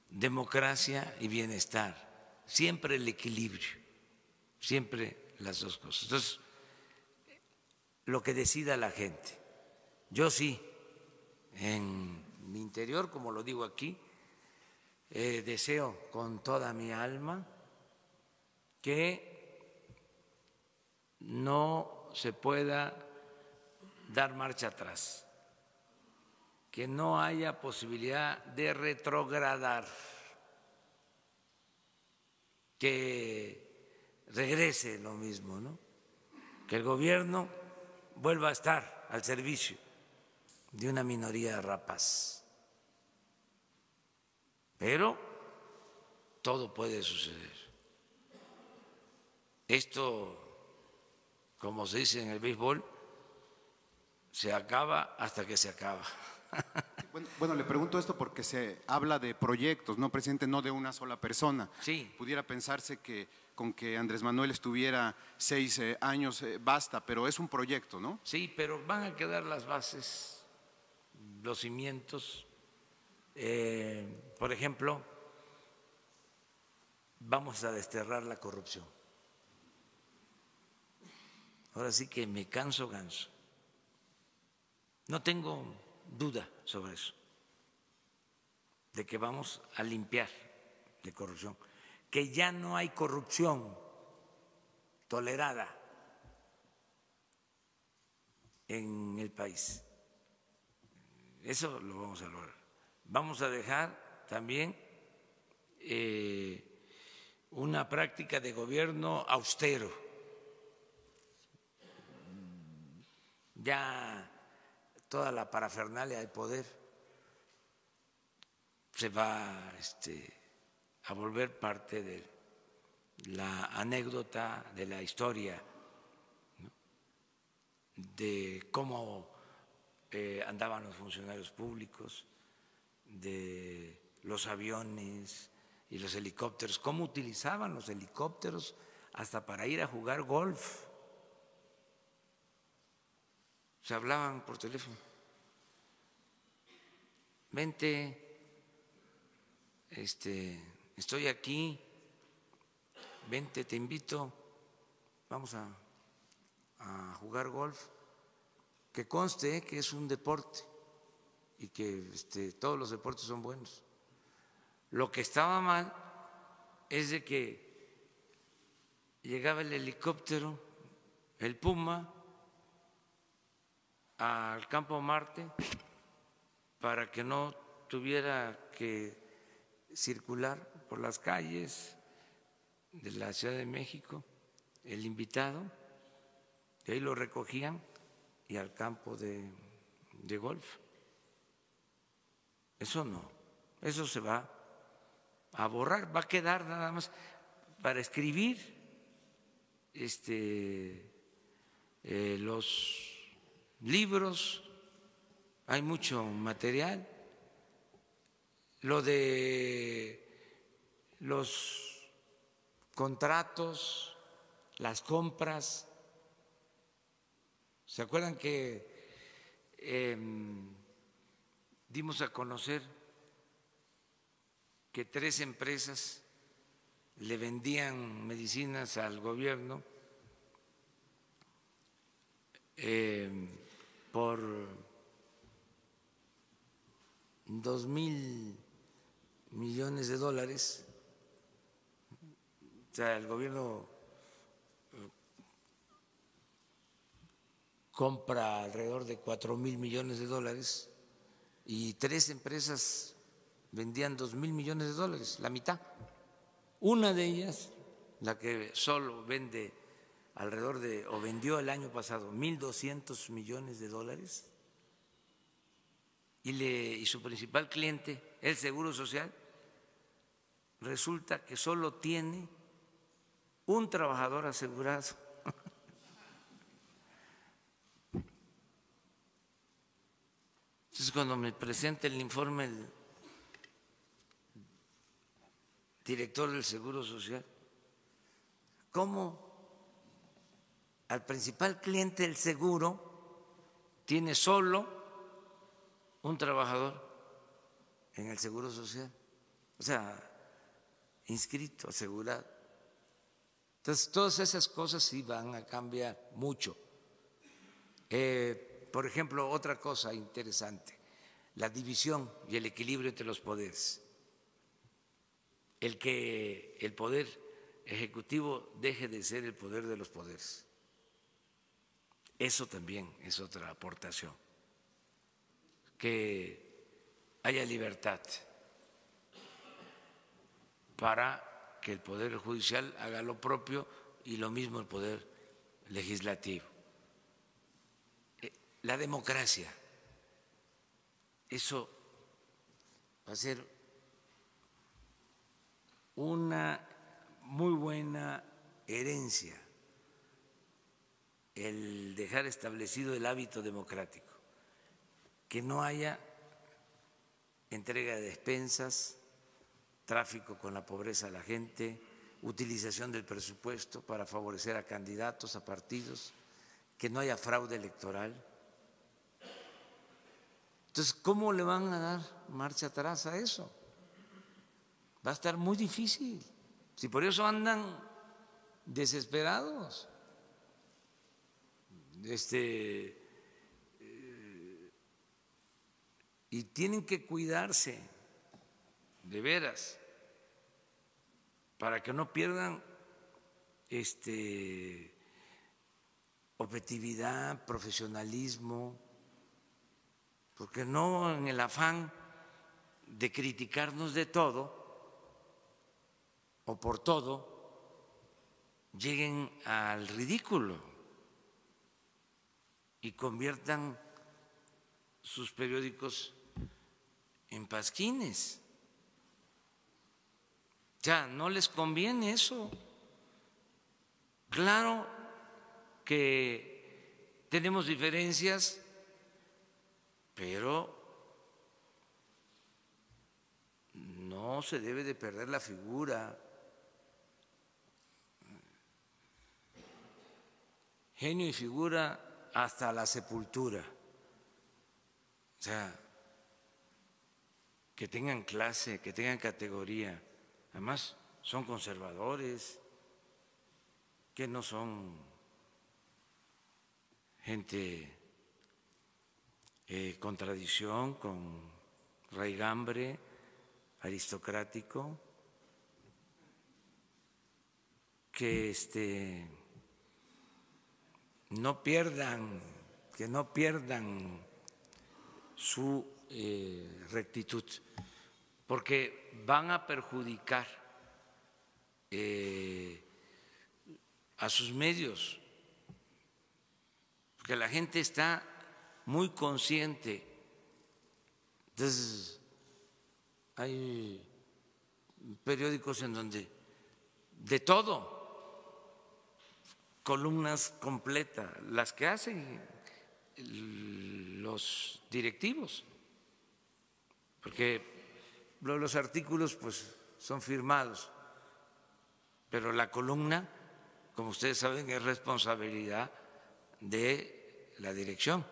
democracia y bienestar, siempre el equilibrio, siempre las dos cosas. Entonces, lo que decida la gente. Yo sí, en mi interior, como lo digo aquí, deseo con toda mi alma que no se pueda dar marcha atrás, que no haya posibilidad de retrogradar, que regrese lo mismo, ¿no? Que el gobierno vuelva a estar al servicio de una minoría rapaz. Pero todo puede suceder. Esto, como se dice en el béisbol, se acaba hasta que se acaba. Bueno, le pregunto esto porque se habla de proyectos, ¿no, presidente? No de una sola persona. Sí. Pudiera pensarse que con que Andrés Manuel estuviera 6 años basta, pero es un proyecto, ¿no? Sí, pero van a quedar las bases, los cimientos. Por ejemplo, vamos a desterrar la corrupción. Ahora sí que me canso ganso. No tengo duda sobre eso, de que vamos a limpiar de corrupción, que ya no hay corrupción tolerada en el país. Eso lo vamos a lograr. Vamos a dejar también una práctica de gobierno austero. Ya toda la parafernalia del poder se va a volver parte de la anécdota de la historia, ¿no? De cómo andaban los funcionarios públicos, de los aviones y los helicópteros, cómo utilizaban los helicópteros hasta para ir a jugar golf. Se hablaban por teléfono. Vente, estoy aquí, vente, te invito, vamos a jugar golf. Que conste que es un deporte y que todos los deportes son buenos. Lo que estaba mal es de que llegaba el helicóptero, el Puma, al Campo Marte para que no tuviera que circular por las calles de la Ciudad de México el invitado, de ahí lo recogían y al campo de golf. Eso no, eso se va a borrar, va a quedar nada más para escribir los libros, hay mucho material. Lo de los contratos, las compras, ¿se acuerdan que dimos a conocer que 3 empresas le vendían medicinas al gobierno por 2,000 millones de dólares? O sea, el gobierno compra alrededor de 4,000 millones de dólares y 3 empresas vendían 2,000 millones de dólares, la mitad. Una de ellas, la que solo vende alrededor de, o vendió el año pasado, 1,200 millones de dólares, y su principal cliente, el Seguro Social, resulta que solo tiene un trabajador asegurado. Entonces, cuando me presenta el informe el director del Seguro Social, ¿cómo al principal cliente del seguro tiene solo un trabajador en el Seguro Social? O sea, inscrito, asegurado. Entonces, todas esas cosas sí van a cambiar mucho. Por ejemplo, otra cosa interesante, la división y el equilibrio entre los poderes. El que el poder ejecutivo deje de ser el poder de los poderes. Eso también es otra aportación. Que haya libertad para que el Poder Judicial haga lo propio y lo mismo el Poder Legislativo. La democracia, eso va a ser una muy buena herencia, el dejar establecido el hábito democrático, que no haya entrega de despensas, tráfico con la pobreza de la gente, utilización del presupuesto para favorecer a candidatos, a partidos, que no haya fraude electoral. Entonces, ¿cómo le van a dar marcha atrás a eso? Va a estar muy difícil. Si por eso andan desesperados. Y tienen que cuidarse, de veras, para que no pierdan objetividad, profesionalismo, porque no en el afán de criticarnos de todo o por todo lleguen al ridículo y conviertan sus periódicos en pasquines. Ya no les conviene eso. Claro que tenemos diferencias, pero no se debe de perder la figura. Genio y figura hasta la sepultura. O sea, que tengan clase, que tengan categoría. Además, son conservadores, que no son gente con tradición, con raigambre aristocrático, que no pierdan su rectitud, porque van a perjudicar a sus medios, porque la gente está muy consciente. Entonces, hay periódicos en donde de todo, columnas completas, las que hacen los directivos, porque los artículos pues son firmados, pero la columna, como ustedes saben, es responsabilidad de la dirección,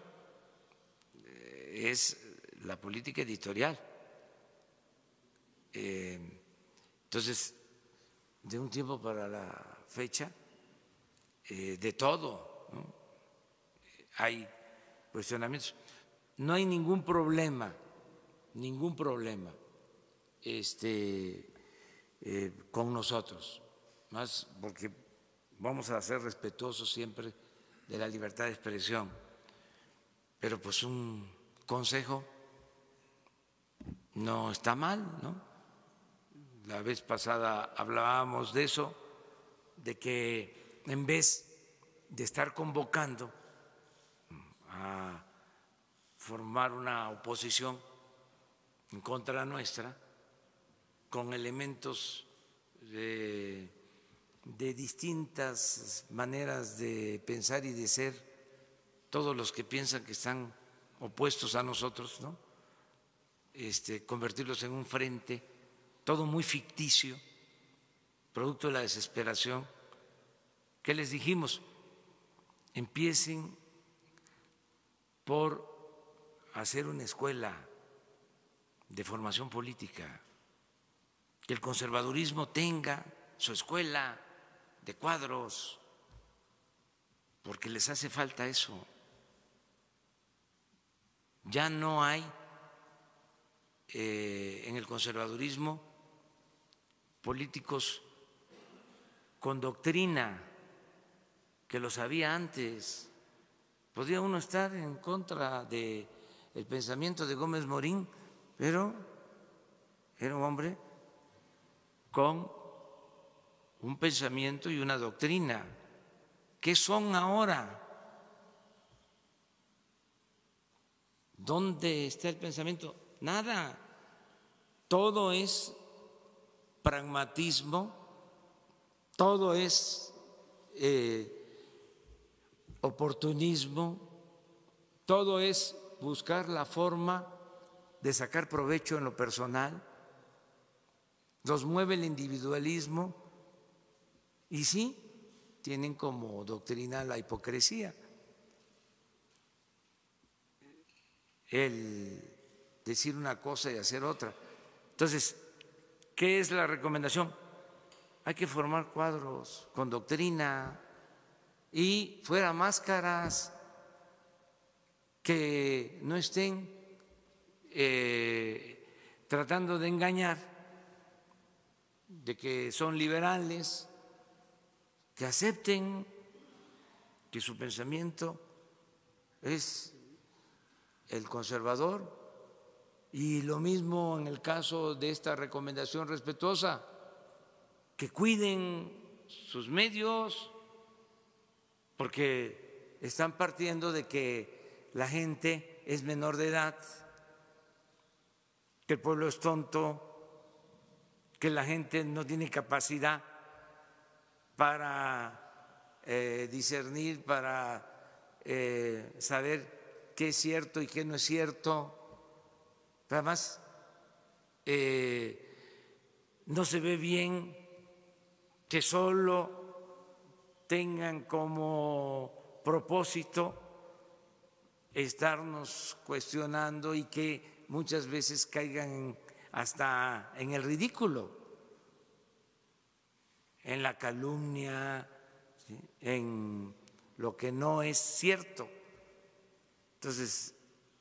es la política editorial. Entonces, de un tiempo para la fecha, de todo, ¿no? Hay cuestionamientos. No hay ningún problema con nosotros, más porque vamos a ser respetuosos siempre de la libertad de expresión, pero pues un consejo no está mal, ¿no? La vez pasada hablábamos de eso, de que en vez de estar convocando a formar una oposición en contra nuestra, con elementos de distintas maneras de pensar y de ser, todos los que piensan que están opuestos a nosotros, ¿no? Convertirlos en un frente, todo muy ficticio, producto de la desesperación. ¿Qué les dijimos? Empiecen por hacer una escuela de formación política, que el conservadurismo tenga su escuela de cuadros, porque les hace falta eso. Ya no hay en el conservadurismo políticos con doctrina, que los había antes. Podía uno estar en contra del pensamiento de Gómez Morín, pero era un hombre con un pensamiento y una doctrina. ¿Qué son ahora? ¿Dónde está el pensamiento? Nada. Todo es pragmatismo, todo es oportunismo, todo es buscar la forma de sacar provecho en lo personal, los mueve el individualismo y sí, tienen como doctrina la hipocresía, el decir una cosa y hacer otra. Entonces, ¿qué es la recomendación? Hay que formar cuadros con doctrina y fuera máscaras que no estén tratando de engañar, de que son liberales, que acepten que su pensamiento es el conservador. Y lo mismo en el caso de esta recomendación respetuosa, que cuiden sus medios, porque están partiendo de que la gente es menor de edad, que el pueblo es tonto, que la gente no tiene capacidad para discernir, para saber qué es cierto y qué no es cierto. Además, no se ve bien que solo tengan como propósito estarnos cuestionando y que muchas veces caigan hasta en el ridículo, en la calumnia, ¿sí?, en lo que no es cierto. Entonces,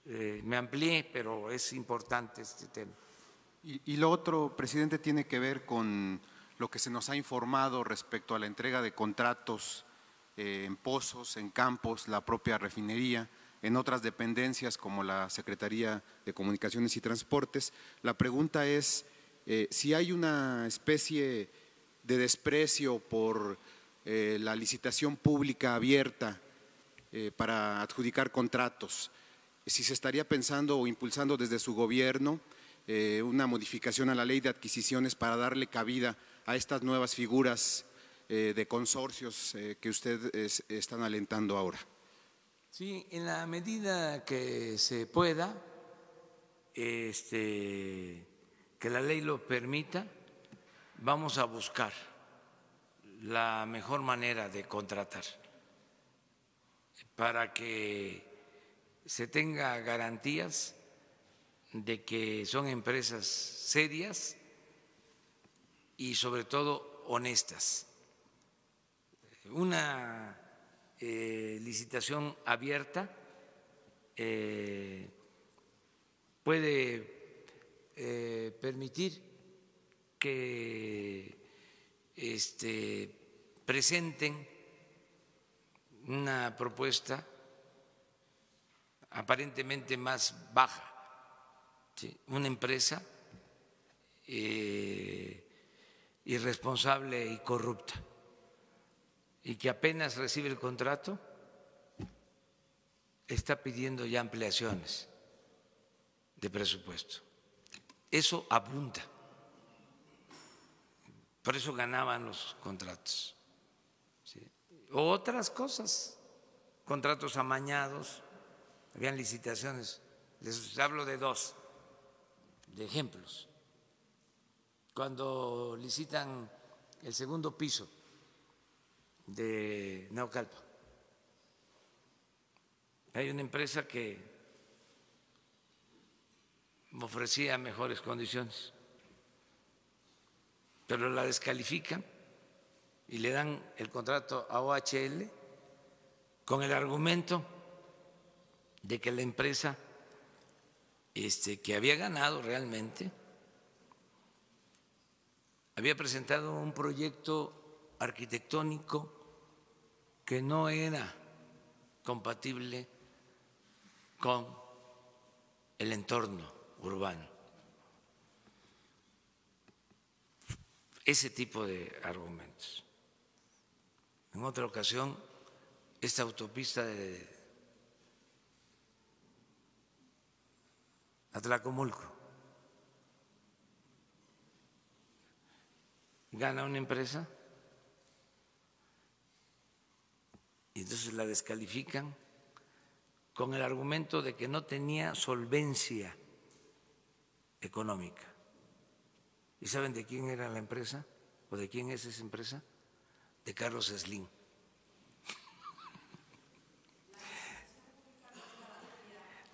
me amplié, pero es importante este tema. Y lo otro, presidente, tiene que ver con lo que se nos ha informado respecto a la entrega de contratos en pozos, en campos, la propia refinería, en otras dependencias como la Secretaría de Comunicaciones y Transportes. La pregunta es si hay una especie de desprecio por la licitación pública abierta para adjudicar contratos, si se estaría pensando o impulsando desde su gobierno una modificación a la ley de adquisiciones para darle cabida a estas nuevas figuras de consorcios que ustedes están alentando ahora? Sí, en la medida que se pueda, que la ley lo permita, vamos a buscar la mejor manera de contratar para que se tenga garantías de que son empresas serias y sobre todo honestas. Una licitación abierta puede permitir que presenten una propuesta aparentemente más baja, ¿sí? Una empresa irresponsable y corrupta, y que apenas recibe el contrato está pidiendo ya ampliaciones de presupuesto. Eso abunda. Por eso ganaban los contratos. ¿Sí? Otras cosas, contratos amañados, habían licitaciones. Les hablo de dos, de ejemplos. Cuando licitan el segundo piso de Naucalpan, hay una empresa que ofrecía mejores condiciones, pero la descalifican y le dan el contrato a OHL con el argumento de que la empresa que había ganado realmente había presentado un proyecto arquitectónico que no era compatible con el entorno urbano. Ese tipo de argumentos. En otra ocasión, esta autopista de Atlacomulco gana una empresa y entonces la descalifican con el argumento de que no tenía solvencia económica. ¿Y saben de quién era la empresa o de quién es esa empresa? De Carlos Slim.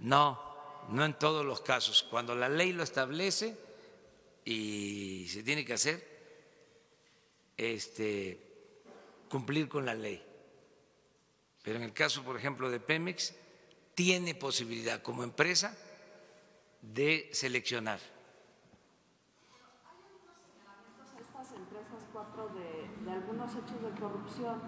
No, no en todos los casos. Cuando la ley lo establece y se tiene que hacer, cumplir con la ley. Pero en el caso, por ejemplo, de Pemex, tiene posibilidad como empresa de seleccionar. Estas empresas cuatro de algunos hechos de corrupción.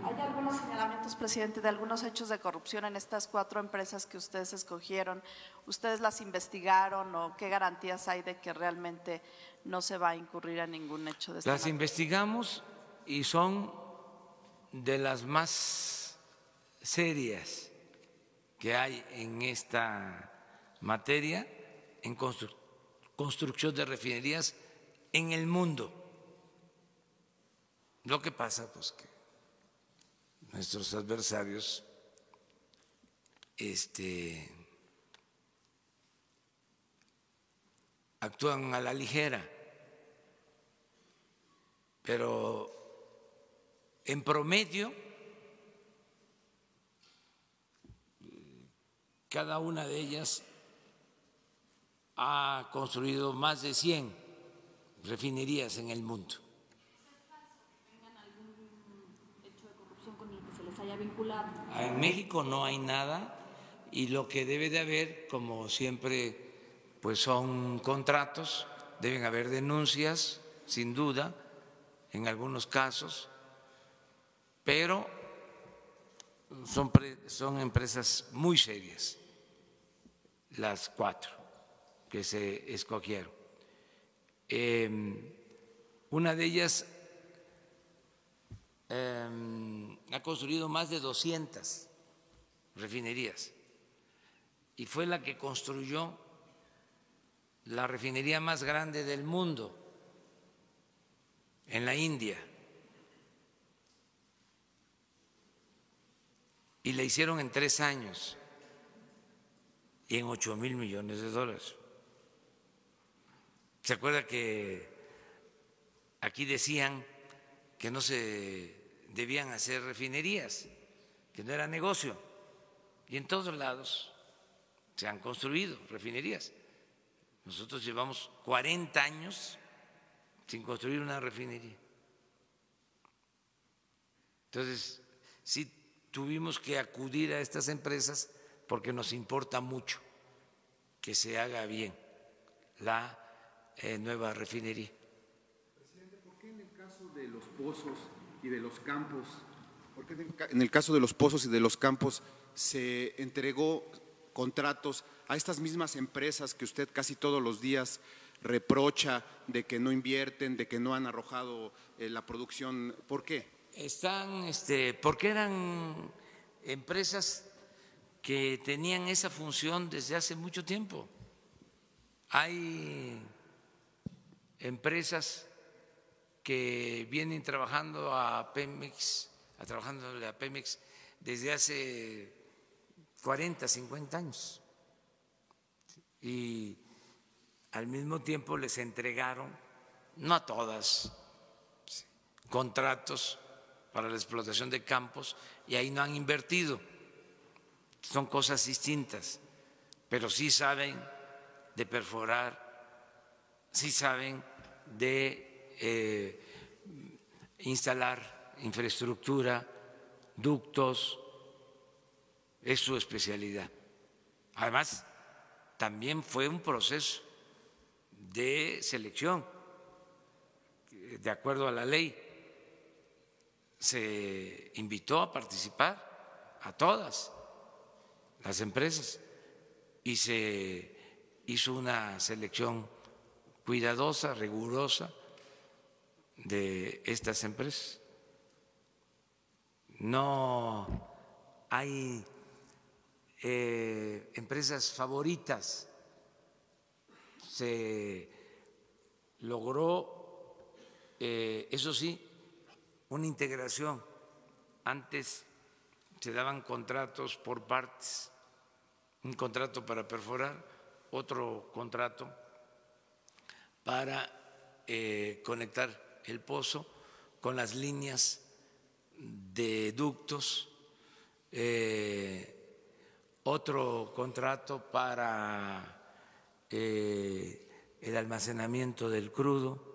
¿Hay algunos señalamientos, presidente, de algunos hechos de corrupción en estas cuatro empresas que ustedes escogieron? ¿Ustedes las investigaron o qué garantías hay de que realmente no se va a incurrir en ningún hecho de esta Las investigamos y son de las más serias que hay en esta materia en construcción de refinerías en el mundo. Lo que pasa, pues, que nuestros adversarios actúan a la ligera, pero en promedio cada una de ellas ha construido más de 100 refinerías en el mundo. ¿Tengan algún hecho de corrupción con el que se les haya vinculado? En México no hay nada y lo que debe de haber, como siempre, pues son contratos, deben haber denuncias, sin duda, en algunos casos, pero son empresas muy serias, las cuatro que se escogieron. Una de ellas ha construido más de 200 refinerías y fue la que construyó la refinería más grande del mundo en la India. Y la hicieron en 3 años y en 8,000 millones de dólares. ¿Se acuerda que aquí decían que no se debían hacer refinerías, que no era negocio? Y en todos lados se han construido refinerías. Nosotros llevamos 40 años sin construir una refinería. Entonces, sí tuvimos que acudir a estas empresas porque nos importa mucho que se haga bien la nueva refinería. Presidente, ¿por qué en el caso de los pozos y de los campos, en el caso de los pozos y de los campos se entregó contratos a estas mismas empresas que usted casi todos los días reprocha de que no invierten, de que no han arrojado la producción? ¿Por qué? Porque eran empresas que tenían esa función desde hace mucho tiempo. Hay empresas que vienen trabajándole a Pemex desde hace 40, 50 años. Y al mismo tiempo les entregaron, no a todas, contratos para la explotación de campos y ahí no han invertido. Son cosas distintas, pero sí saben de perforar, sí saben de instalar infraestructura, ductos, es su especialidad. Además, también fue un proceso de selección, de acuerdo a la ley. Se invitó a participar a todas las empresas y se hizo una selección cuidadosa, rigurosa de estas empresas. No hay empresas favoritas. Se logró, eso sí, una integración. Antes se daban contratos por partes, un contrato para perforar, otro contrato para conectar el pozo con las líneas de ductos, otro contrato para el almacenamiento del crudo.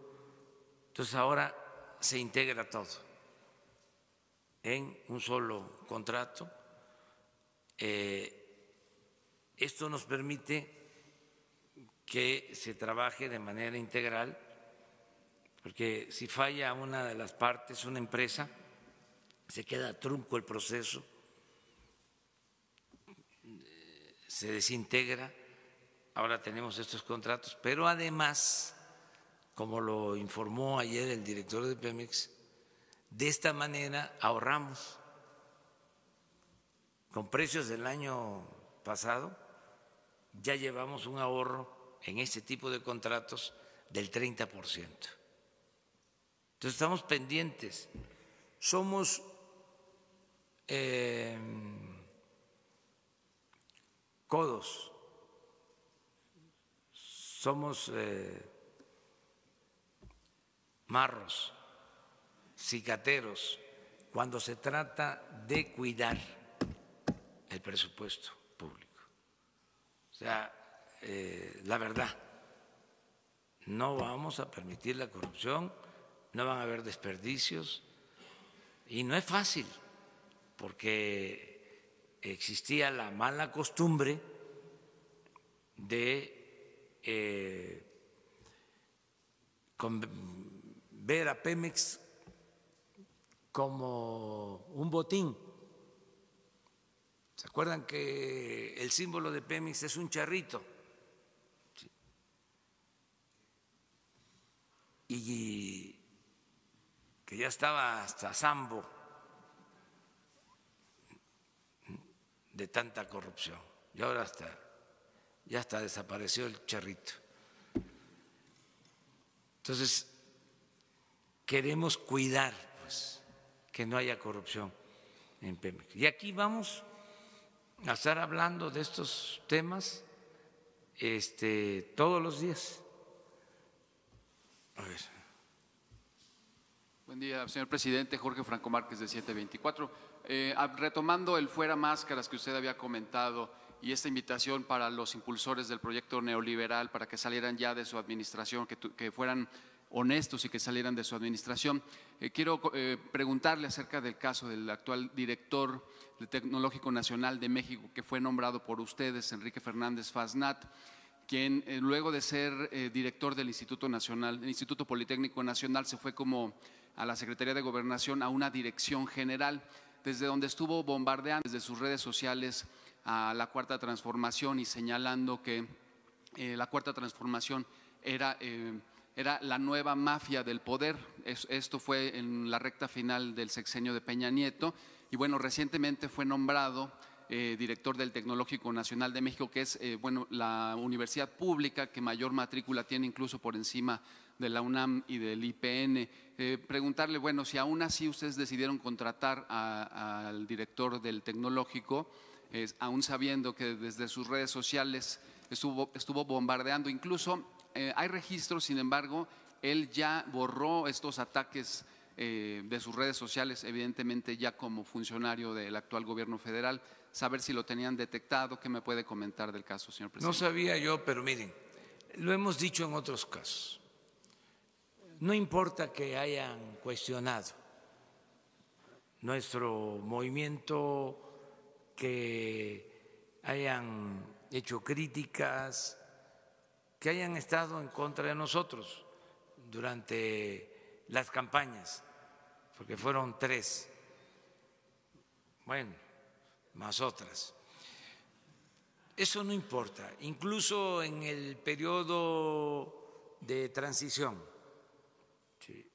Entonces ahora se integra todo en un solo contrato. Esto nos permite que se trabaje de manera integral, porque si falla una de las partes, una empresa, se queda trunco el proceso, se desintegra. Ahora tenemos estos contratos, pero además, como lo informó ayer el director de Pemex, de esta manera ahorramos. Con precios del año pasado ya llevamos un ahorro en este tipo de contratos del 30%. Entonces estamos pendientes. Somos codos, somos marros, cicateros, cuando se trata de cuidar el presupuesto público. O sea, la verdad, no vamos a permitir la corrupción, no van a haber desperdicios y no es fácil porque existía la mala costumbre de ver a Pemex como un botín. ¿Se acuerdan que el símbolo de Pemex es un charrito? Y que ya estaba hasta Sambo de tanta corrupción. Y ahora ya hasta desapareció el charrito. Entonces, queremos cuidar pues, que no haya corrupción en Pemex. Y aquí vamos a estar hablando de estos temas todos los días. A ver. Buen día, señor presidente. Jorge Franco Márquez, de 724. Retomando el fuera máscaras que usted había comentado y esta invitación para los impulsores del proyecto neoliberal para que salieran ya de su administración, que fueran honestos y que salieran de su administración. Quiero preguntarle acerca del caso del actual director del Tecnológico Nacional de México, que fue nombrado por ustedes, Enrique Fernández Fasnat, quien luego de ser director del Instituto Politécnico Nacional, se fue como a la Secretaría de Gobernación, a una dirección general, desde donde estuvo bombardeando desde sus redes sociales a la Cuarta Transformación y señalando que la Cuarta Transformación era la nueva mafia del poder. Esto fue en la recta final del sexenio de Peña Nieto y bueno, recientemente fue nombrado director del Tecnológico Nacional de México, que es la universidad pública que mayor matrícula tiene, incluso por encima de la UNAM y del IPN. Preguntarle, bueno, si aún así ustedes decidieron contratar al director del Tecnológico, aún sabiendo que desde sus redes sociales estuvo bombardeando, incluso hay registros, sin embargo, él ya borró estos ataques de sus redes sociales, evidentemente ya como funcionario del actual gobierno federal. Saber si lo tenían detectado. ¿Qué me puede comentar del caso, señor presidente? No sabía yo, pero miren, lo hemos dicho en otros casos. No importa que hayan cuestionado nuestro movimiento, que hayan hecho críticas, que hayan estado en contra de nosotros durante las campañas, porque fueron 3, bueno, más otras. Eso no importa, incluso en el periodo de transición. ¿Sí?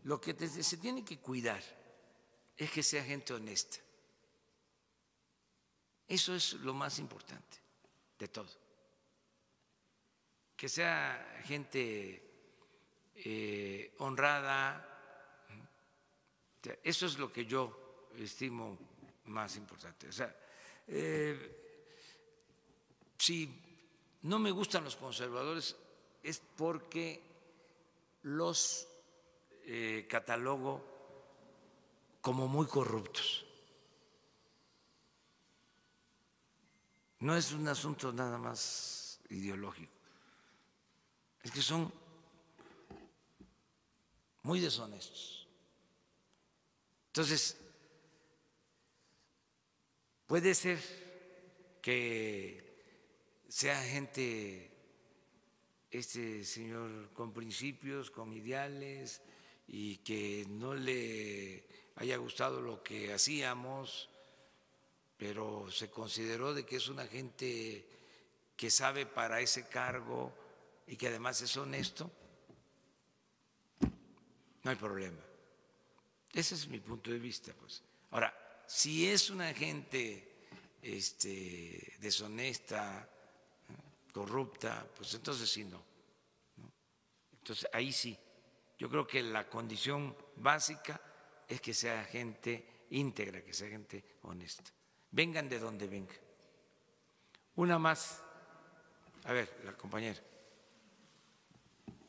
Lo que se tiene que cuidar es que sea gente honesta. Eso es lo más importante de todo. Que sea gente honrada. Eso es lo que yo estimo más importante. O sea, si no me gustan los conservadores es porque los catalogo como muy corruptos. No es un asunto nada más ideológico, es que son muy deshonestos. Entonces, puede ser que sea gente, señor, con principios, con ideales, y que no le haya gustado lo que hacíamos, pero se consideró de que es una gente que sabe para ese cargo y que además es honesto, no hay problema. Ese es mi punto de vista, pues. Ahora, si es una gente deshonesta, corrupta, pues entonces sí no. Entonces ahí sí. Yo creo que la condición básica es que sea gente íntegra, que sea gente honesta. Vengan de donde vengan. Una más. A ver, la compañera.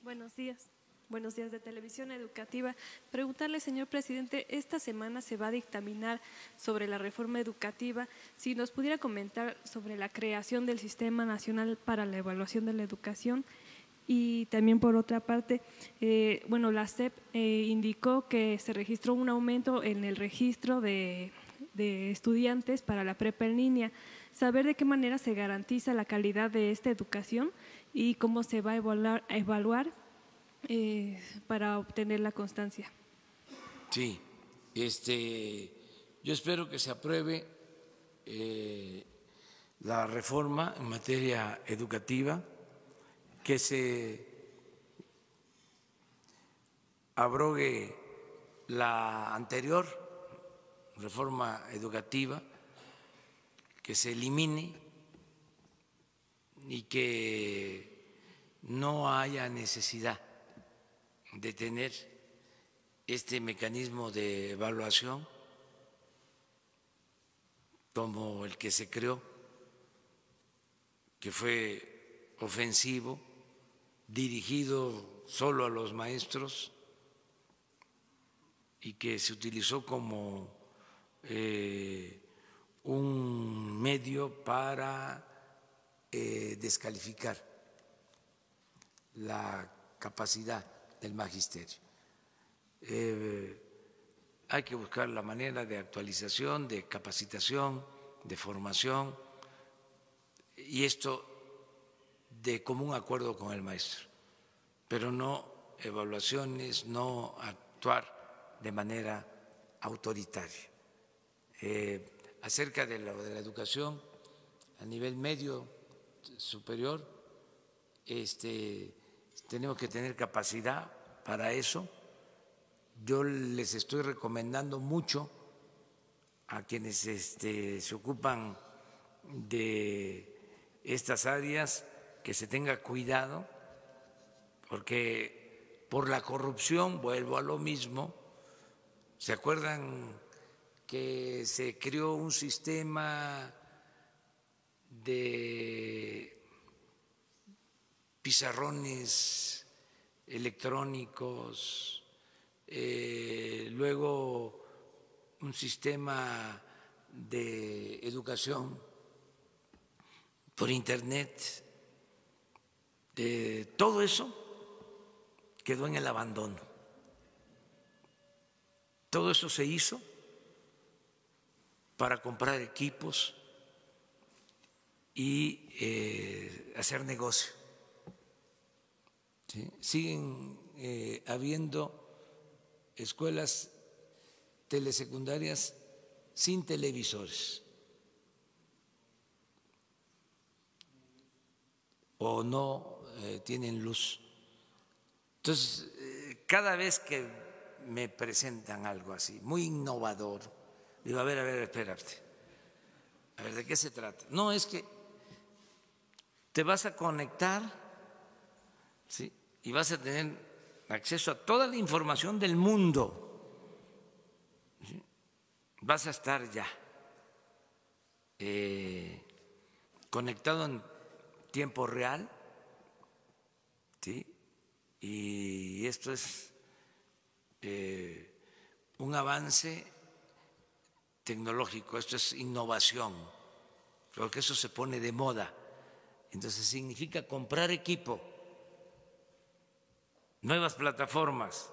Buenos días. Buenos días de Televisión Educativa. Preguntarle, señor presidente, esta semana se va a dictaminar sobre la reforma educativa. Si nos pudiera comentar sobre la creación del Sistema Nacional para la Evaluación de la Educación. Y también, por otra parte, la SEP indicó que se registró un aumento en el registro de estudiantes para la prepa en línea. Saber de qué manera se garantiza la calidad de esta educación y cómo se va a evaluar para obtener la constancia. Sí, yo espero que se apruebe la reforma en materia educativa, que se abrogue la anterior reforma educativa, que se elimine y que no haya necesidad de tener este mecanismo de evaluación como el que se creó, que fue ofensivo, dirigido solo a los maestros y que se utilizó como un medio para descalificar la capacidad del magisterio. Hay que buscar la manera de actualización, de capacitación, de formación, y esto de común acuerdo con el maestro, pero no evaluaciones, no actuar de manera autoritaria. Acerca de la educación a nivel medio superior, tenemos que tener capacidad para eso. Yo les estoy recomendando mucho a quienes se ocupan de estas áreas que se tenga cuidado, porque por la corrupción, vuelvo a lo mismo, ¿se acuerdan que se creó un sistema de pizarrones electrónicos, luego un sistema de educación por internet? Todo eso quedó en el abandono. Todo eso se hizo para comprar equipos y hacer negocio. ¿Sí? Siguen habiendo escuelas telesecundarias sin televisores o no tienen luz. Entonces, cada vez que me presentan algo así, muy innovador, digo, a ver, espérate, a ver, ¿de qué se trata? No, es que te vas a conectar, ¿sí?, y vas a tener acceso a toda la información del mundo, ¿sí? Vas a estar ya conectado en tiempo real, ¿sí? Y esto es un avance tecnológico, esto es innovación, porque eso se pone de moda. Entonces significa comprar equipo, nuevas plataformas.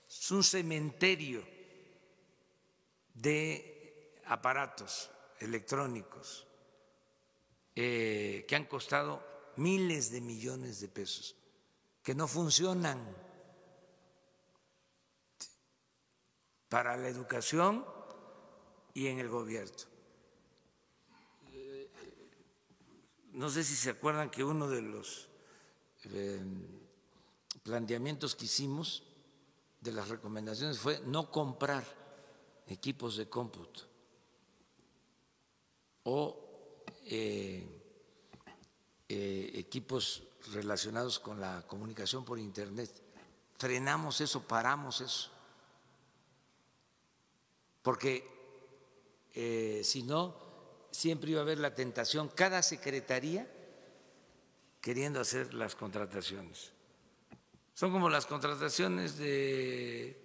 Es un cementerio de aparatos electrónicos que han costado miles de millones de pesos, que no funcionan para la educación y en el gobierno. No sé si se acuerdan que uno de los planteamientos que hicimos, de las recomendaciones, fue no comprar equipos de cómputo o equipos relacionados con la comunicación por internet. Frenamos eso, paramos eso, porque si no, siempre iba a haber la tentación, cada secretaría queriendo hacer las contrataciones. Son como las contrataciones de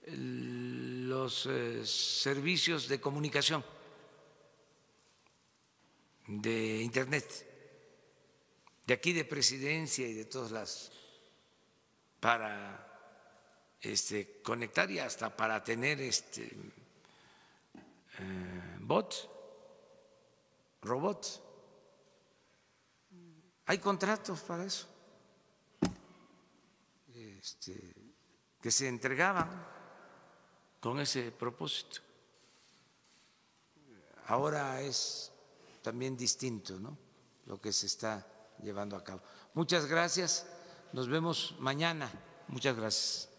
los servicios de comunicación de internet, de aquí de Presidencia y de todos lados, para conectar y hasta para tener bots, robots. Hay contratos para eso que se entregaban con ese propósito. Ahora es también distinto, ¿no?, lo que se está llevando a cabo. Muchas gracias. Nos vemos mañana. Muchas gracias.